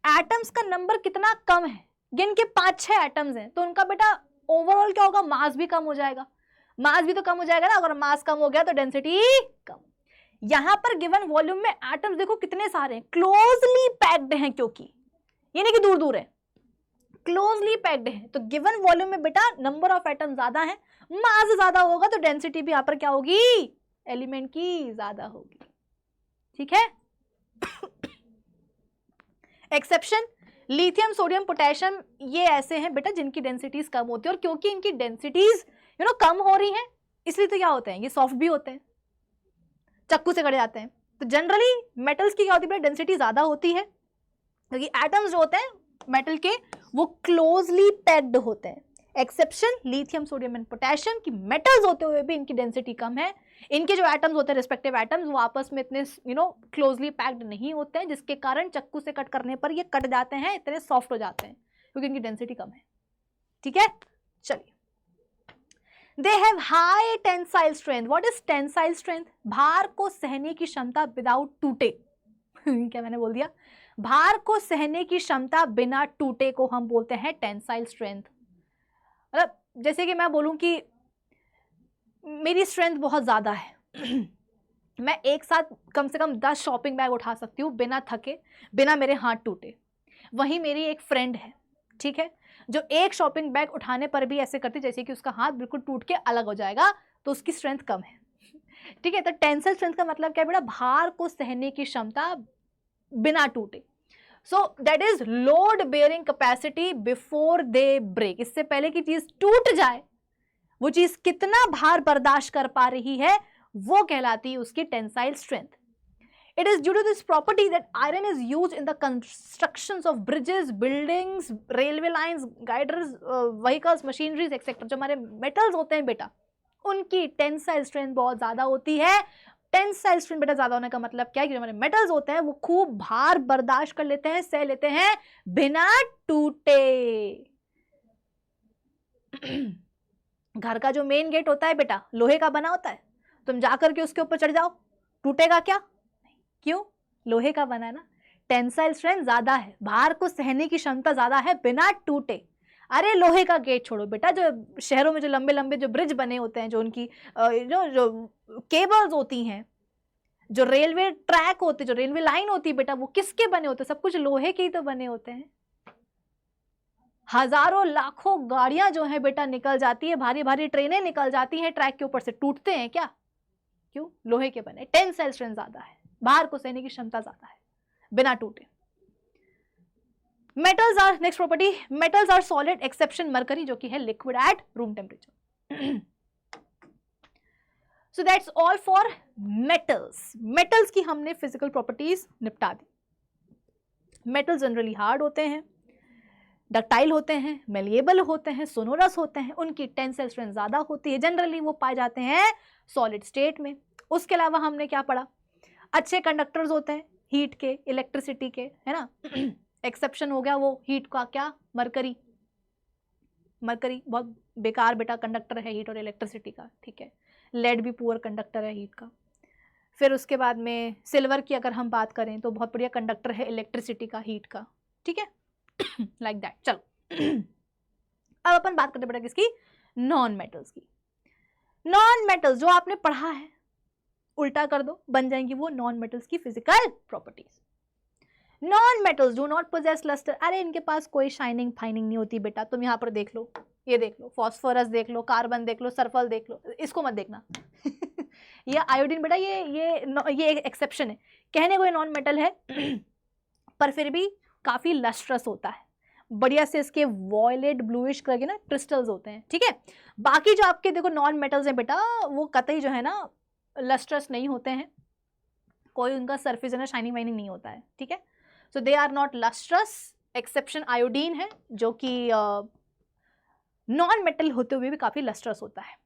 एटम्स का नंबर कितना कम है. गिन के 5-6 एटम्स हैं, तो उनका बेटा ओवरऑल क्या होगा? मास भी कम हो जाएगा. मास भी तो कम हो जाएगा ना. अगर मास कम हो गया तो डेंसिटी कम. यहां पर गिवन वॉल्यूम में एटम्स देखो कितने सारे हैं, क्लोजली पैक्ड हैं, क्योंकि ये नहीं कि दूर दूर है, क्लोजली पैक्ड है. तो गिवन वॉल्यूम में बेटा नंबर ऑफ एटम ज्यादा है, मास ज्यादा होगा तो डेंसिटी भी यहां पर क्या होगी? एलिमेंट की ज्यादा होगी. ठीक है. एक्सेप्शन लिथियम, सोडियम, पोटेशियम, ये ऐसे हैं बेटा जिनकी डेंसिटीज कम होती है. और क्योंकि इनकी डेंसिटीज कम हो रही हैं, इसलिए तो क्या होते हैं, ये सॉफ्ट भी होते हैं, चक्कू से कट जाते हैं. तो जनरली मेटल्स की क्या होती है? डेंसिटी ज्यादा होती है क्योंकि एटम्स जो होते हैं मेटल के वो क्लोजली पैक्ड होते हैं. Exception lithium, sodium and potassium की मेटल्स होते हुए भी इनकी डेंसिटी कम है. इनके जो एटम्स होते हैं रिस्पेक्टिव एटम्स वो आपस में इतने क्लोजली पैक्ड नहीं होते हैं, जिसके कारण चक्कू से कट करने पर ये कट जाते हैं, इतने सॉफ्ट हो जाते हैं क्योंकि इनकी डेंसिटी कम है. ठीक है, चलिए. They have high tensile strength. What is tensile strength? भार को सहने की क्षमता विदाउट टूटे. क्या मैंने बोल दिया? भार को सहने की क्षमता बिना टूटे को हम बोलते हैं टेंसाइल स्ट्रेंथ. मतलब जैसे कि मैं बोलूं कि मेरी स्ट्रेंथ बहुत ज्यादा है, मैं एक साथ कम से कम 10 शॉपिंग बैग उठा सकती हूँ बिना थके, बिना मेरे हाथ टूटे. वहीं मेरी एक फ्रेंड है, ठीक है, जो एक शॉपिंग बैग उठाने पर भी ऐसे करती जैसे कि उसका हाथ बिल्कुल टूट के अलग हो जाएगा, तो उसकी स्ट्रेंथ कम है. ठीक है. तो टेंसाइल स्ट्रेंथ का मतलब क्या बेटा? भार को सहने की क्षमता बिना टूटे. So that is load bearing capacity before they break. इससे पहले की चीज टूट जाए, वो चीज कितना भार बर्दाश्त कर पा रही है वो कहलाती है उसकी tensile strength. It is due to this property that iron is used in the constructions of bridges, buildings, railway lines, guiders, vehicles, machineries, etc. जो हमारे metals होते हैं बेटा, उनकी टेंसाइल स्ट्रेंथ बहुत ज्यादा होती है टेंसाइल स्ट्रेंथ बेटा ज्यादा होने का मतलब क्या है कि हमारे मेटल्स होते हैं वो खूब भार बर्दाश्त कर लेते हैं, सह लेते हैं बिना टूटे। घर का जो मेन गेट होता है बेटा लोहे का बना होता है, तुम जाकर के उसके ऊपर चढ़ जाओ, टूटेगा क्या? क्यों? लोहे का बना है ना। टेंसाइल स्ट्रेंथ ज्यादा है, भार को सहने की क्षमता ज्यादा है बिना टूटे। अरे लोहे का गेट छोड़ो बेटा, जो शहरों में जो लंबे लंबे जो ब्रिज बने होते हैं, जो उनकी जो केबल्स होती हैं, जो रेलवे ट्रैक होते, जो रेलवे लाइन होती है बेटा, वो किसके बने होते हैं? सब कुछ लोहे के ही तो बने होते हैं। हजारों लाखों गाड़ियां जो है बेटा निकल जाती है, भारी भारी ट्रेनें निकल जाती हैं ट्रैक के ऊपर से, टूटते हैं क्या? क्यों? लोहे के बने। टेंसाइल स्ट्रेंथ ज्यादा है, भार को सहने की क्षमता ज्यादा है बिना टूटे। Metals are, next property, metals are solid exception mercury जो कि है liquid at room temperature. So that's all for metals. Metals की हमने फिजिकल प्रॉपर्टीज निपटा दी। मेटल्स जनरली हार्ड होते हैं, डक्टाइल होते हैं, मेलिएबल होते हैं, सोनोरस होते हैं, उनकी टेंसाइल स्ट्रेंथ ज्यादा होती है, जनरली वो पाए जाते हैं सॉलिड स्टेट में। उसके अलावा हमने क्या पढ़ा? अच्छे कंडक्टर्स होते हैं हीट के, इलेक्ट्रिसिटी के, है ना। एक्सेप्शन हो गया वो हीट का, क्या? मरकरी। मरकरी बहुत बेकार बेटा कंडक्टर है हीट और इलेक्ट्रिसिटी का, ठीक है। लेड भी पुअर कंडक्टर है हीट का। फिर उसके बाद में सिल्वर की अगर हम बात करें तो बहुत बढ़िया कंडक्टर है इलेक्ट्रिसिटी का, हीट का, ठीक है। Like that. चलो अब अपन बात करते बेटा किसकी? नॉन मेटल्स की। नॉन मेटल्स जो आपने पढ़ा है उल्टा कर दो, बन जाएंगी वो नॉन मेटल्स की physical properties. Non metals do not possess lustre. अरे इनके पास कोई शाइनिंग फाइनिंग नहीं होती बेटा। तुम यहाँ पर देख लो, ये देख लो, फॉस्फोरस देख लो, कार्बन देख लो, सल्फर देख लो, इसको मत देखना। ये आयोडीन बेटा ये एक एक्सेप्शन है, कहने को ये नॉन मेटल है पर फिर भी काफी लस्ट्रस होता है, बढ़िया से इसके वॉयलेट ब्लूइश कलर के ना क्रिस्टल्स होते हैं, ठीक है। बाकी जो आपके देखो नॉन मेटल्स हैं बेटा वो कतई जो है ना लस्ट्रस नहीं होते हैं, कोई उनका सरफेस है ना शाइनिंग वाइनिंग नहीं होता है, ठीक है। So they are not lustrous. Exception iodine है जो कि नॉन मेटल होते हुए भी काफी लस्ट्रस होता है।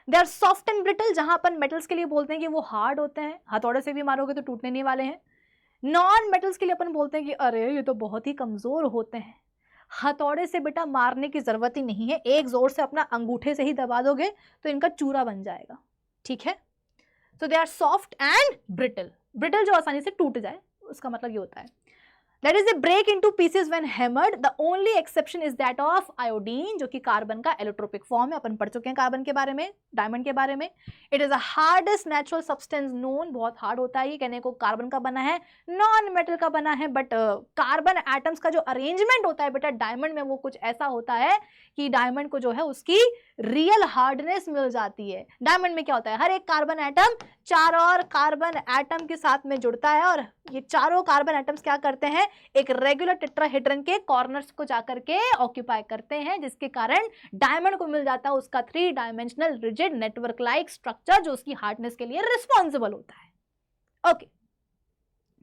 They are soft and brittle, जहां अपन मेटल्स के लिए बोलते हैं कि वो हार्ड होते हैं, हथौड़े से भी मारोगे तो टूटने नहीं वाले हैं। नॉन मेटल्स के लिए अपन बोलते हैं कि अरे ये तो बहुत ही कमजोर होते हैं, हथौड़े से बेटा मारने की जरूरत ही नहीं है, एक जोर से अपना अंगूठे से ही दबा दोगे तो इनका चूरा बन जाएगा, ठीक है। So they are soft and brittle. Brittle जो आसानी से टूट जाए उसका मतलब ये होता है। That is, they break into pieces when hammered. The only exception is that of iodine, जो कि कार्बन का एलोट्रोपिक फॉर्म है। अपन पढ़ चुके हैं कार्बन के बारे में, डायमंड के बारे में। It is the hardest natural substance known. बहुत हार्ड होता है ये, कहने को कार्बन का बना है, नॉन मेटल का बना है, बट कार्बन एटम्स का जो अरेंजमेंट होता है बेटा डायमंड में वो कुछ ऐसा होता है कि डायमंड को जो है उसकी रियल हार्डनेस मिल जाती है। डायमंड में क्या होता है, हर एक कार्बन एटम 4 और कार्बन एटम के साथ में जुड़ता है और ये चारों कार्बन एटम्स क्या करते हैं, एक रेगुलर टेट्राहेड्रन के कॉर्नर्स को जाकर के ऑक्यूपाई करते हैं, जिसके कारण डायमंड को मिल जाता है उसका 3 dimensional rigid network like structure जो उसकी हार्डनेस के लिए रिस्पॉन्सिबल होता है। Okay,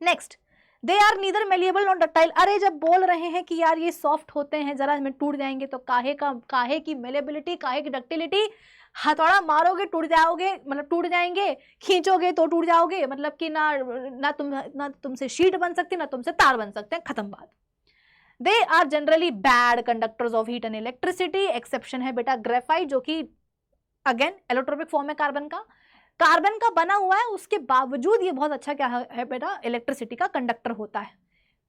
next, they are neither malleable not ductile. अरे जब बोल रहे हैं कि यार ये सॉफ्ट होते हैं, जरा में टूट जाएंगे, तो काहे की मेलेबिलिटी, काहे की डक्टिलिटी? हथौड़ा मारोगे टूट जाओगे, मतलब टूट जाएंगे, खींचोगे तो टूट जाओगे, मतलब कि ना तुमसे शीट बन सकती, ना तुमसे तार बन सकते हैं, खत्म बात। They are generally bad conductors of heat and electricity. Exception है बेटा ग्रेफाइट जो कि अगेन एलोट्रोपिक फॉर्म है कार्बन का बना हुआ है, उसके बावजूद ये बहुत अच्छा क्या है बेटा, इलेक्ट्रिसिटी का कंडक्टर होता है।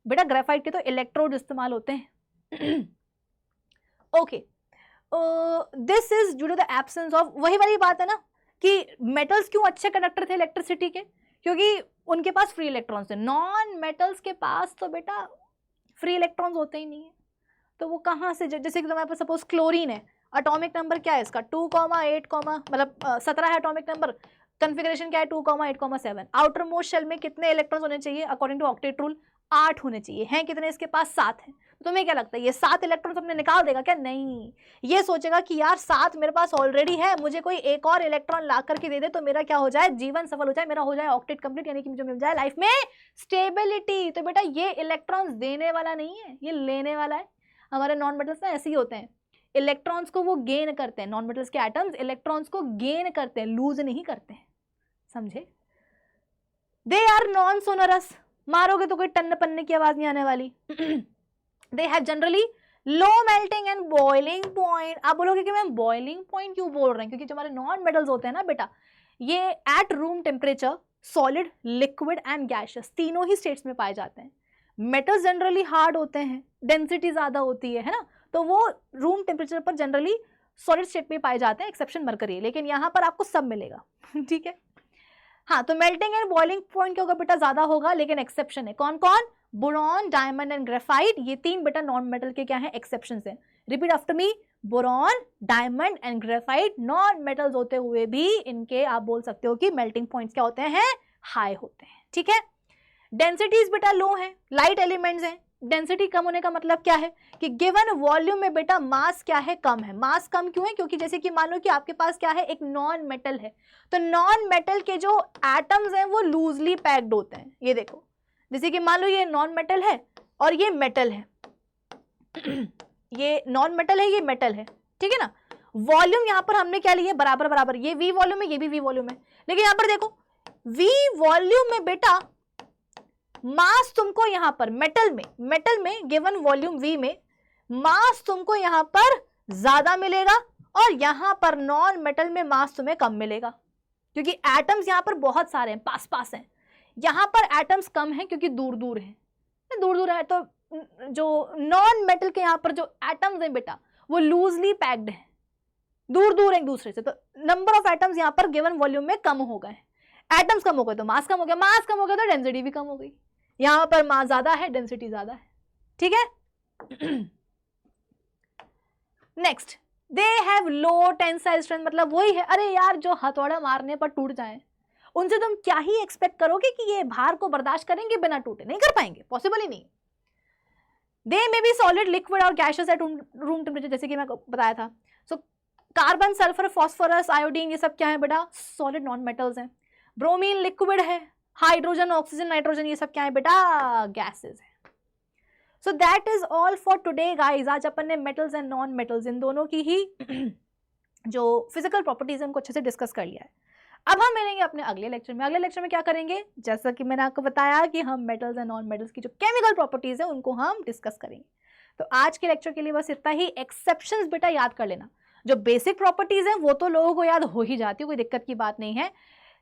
बेटा ग्रेफाइट के तो इलेक्ट्रोड इस्तेमाल होते हैं। Okay, this is due to the absence of, वही वाली बात है ना कि मेटल्स क्यों अच्छे कंडक्टर थे इलेक्ट्रिसिटी के, क्योंकि उनके पास फ्री इलेक्ट्रॉन्स थे। नॉन मेटल्स के पास तो बेटा फ्री इलेक्ट्रॉन्स होते ही नहीं है, तो वो कहाँ से, जैसे कि तुम्हारे पास सपोज क्लोरीन है, एटॉमिक नंबर क्या है इसका 2,8, मतलब 17 है एटॉमिक नंबर, कन्फिगरेशन क्या है 2,8,7। आउटर मोस्ट शेल में कितने इलेक्ट्रॉन्स होने चाहिए अकॉर्डिंग टू ऑक्टेट रूल? 8 होने चाहिए, हैं कितने इसके पास? 7 है। तो तुम्हें क्या लगता है ये 7 इलेक्ट्रॉन्स अपने निकाल देगा क्या? नहीं, ये सोचेगा कि यार 7 मेरे पास ऑलरेडी है, मुझे कोई एक और इलेक्ट्रॉन ला करके दे दे तो मेरा क्या हो जाए, जीवन सफल हो जाए, मेरा हो जाए ऑक्टेट कंप्लीट, यानी कि मुझे मिल जाए लाइफ में स्टेबिलिटी। तो बेटा ये इलेक्ट्रॉन्स देने वाला नहीं है, ये लेने वाला है। हमारे नॉन मेटल्स में ऐसे ही होते हैं, इलेक्ट्रॉन्स को वो गेन करते हैं, नॉन मेटल्स के एटम्स इलेक्ट्रॉन्स को गेन करते हैं, लूज नहीं करते हैं, समझे? दे आर नॉन सोनरस, मारोगे तो कोई टन्न पन्ने की आवाज नहीं आने वाली। They have generally low melting and boiling point. आप बोलोगे कि मैम बॉइलिंग पॉइंट क्यों बोल रहे हैं, क्योंकि जो हमारे नॉन मेटल्स होते हैं ना बेटा, ये eight room temperature solid, liquid and gaseous तीनों ही स्टेट्स में पाए जाते हैं। मेटल्स जनरली हार्ड होते हैं, डेंसिटी ज्यादा होती है ना, तो वो रूम टेम्परेचर पर जनरली सॉलिड स्टेट में पाए जाते हैं, एक्सेप्शन मरकरी, लेकिन यहाँ पर आपको सब मिलेगा। ठीक है, हाँ, तो मेल्टिंग एंड बॉइलिंग पॉइंट क्या होगा बेटा, ज्यादा होगा, लेकिन एक्सेप्शन है। कौन कौन? बोरॉन, डायमंड एंड ग्रेफाइट, ये तीन बेटा नॉन मेटल के क्या है, एक्सेप्शन है। Repeat after me, boron, diamond and graphite non metals होते हुए भी इनके आप बोल सकते हो कि मेल्टिंग पॉइंट्स क्या होते हैं, हाई होते हैं। ठीक है, डेंसिटीज बेटा लो है, लाइट एलिमेंट्स हैं। डेंसिटी कम होने का मतलब क्या है कि गिवन वॉल्यूम में बेटा मास क्या है, कम है। मास कम क्यों है? क्योंकि जैसे कि मान लो कि आपके पास क्या है, एक नॉन मेटल है, तो नॉन मेटल के जो एटम्स हैं वो लूजली पैक्ड होते हैं। ये देखो, जैसे कि मान लो ये नॉन मेटल है और ये मेटल है, ये नॉन मेटल है, ये मेटल है, ठीक है ना। वॉल्यूम यहां पर हमने क्या लिया, बराबर बराबर, ये वी वॉल्यूम है, ये भी वी वॉल्यूम है, लेकिन यहां पर देखो वी वॉल्यूम में बेटा मास तुमको यहां पर मेटल में गिवन वॉल्यूम वी में मास तुमको यहां पर ज्यादा मिलेगा, और यहां पर नॉन मेटल में मास तुम्हें कम मिलेगा, क्योंकि एटम्स यहां पर बहुत सारे हैं, पास पास हैं। यहां पर एटम्स कम हैं क्योंकि दूर दूर है, दूर दूर है, तो जो नॉन मेटल के यहां पर जो एटम्स हैं बेटा वो लूजली पैक्ड है, दूर दूर एक दूसरे से, तो नंबर ऑफ एटम्स यहां पर गिवन वॉल्यूम में कम हो गए। एटम्स कम हो गए तो मास कम हो गया, मास कम हो गया तो डेंसिटी भी कम हो गई। यहां पर मास ज्यादा है, डेंसिटी ज्यादा है। ठीक है, next, they have low tensile strength, मतलब वही है, अरे यार जो हथौड़ा मारने पर टूट जाए, उनसे तुम क्या ही एक्सपेक्ट करोगे कि ये भार को बर्दाश्त करेंगे बिना टूटे? नहीं कर पाएंगे, पॉसिबल ही नहीं। दे मे बी सॉलिड, लिक्विड और गैशियस एट रूम टेम्परेचर, जैसे कि मैं बताया था। So carbon, sulphur, phosphorus, iodine, ये सब क्या है बेटा, सॉलिड नॉन मेटल्स हैं। ब्रोमीन लिक्विड है, हाइड्रोजन, ऑक्सीजन, नाइट्रोजन, ये सब क्या है बेटा, गैसेस है। सो that is all for today guys. आज अपन ने metals and non metals in दोनों की ही जो फिजिकल प्रॉपर्टीज है उनको अच्छे से डिस्कस कर लिया है। अब हम मिलेंगे अपने अगले लेक्चर में। अगले लेक्चर में क्या करेंगे, जैसा कि मैंने आपको बताया कि हम मेटल्स एंड नॉन मेटल्स की जो केमिकल प्रॉपर्टीज है उनको हम डिस्कस करेंगे। तो आज के लेक्चर के लिए बस इतना ही। एक्सेप्शंस बेटा याद कर लेना, जो बेसिक प्रॉपर्टीज है वो तो लोगों को याद हो ही जाती है, कोई दिक्कत की बात नहीं है,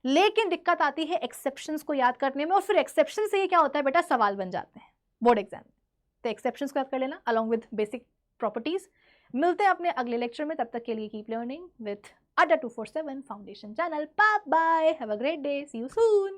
लेकिन दिक्कत आती है एक्सेप्शंस को याद करने में, और फिर एक्सेप्शन से ये क्या होता है बेटा, सवाल बन जाते हैं बोर्ड एग्जाम। तो एक्सेप्शंस को याद कर लेना अलॉन्ग विद बेसिक प्रॉपर्टीज। मिलते हैं अपने अगले लेक्चर में, तब तक के लिए keep learning with Adda 247 Foundation channel. Bye bye. Have a great day. See you soon.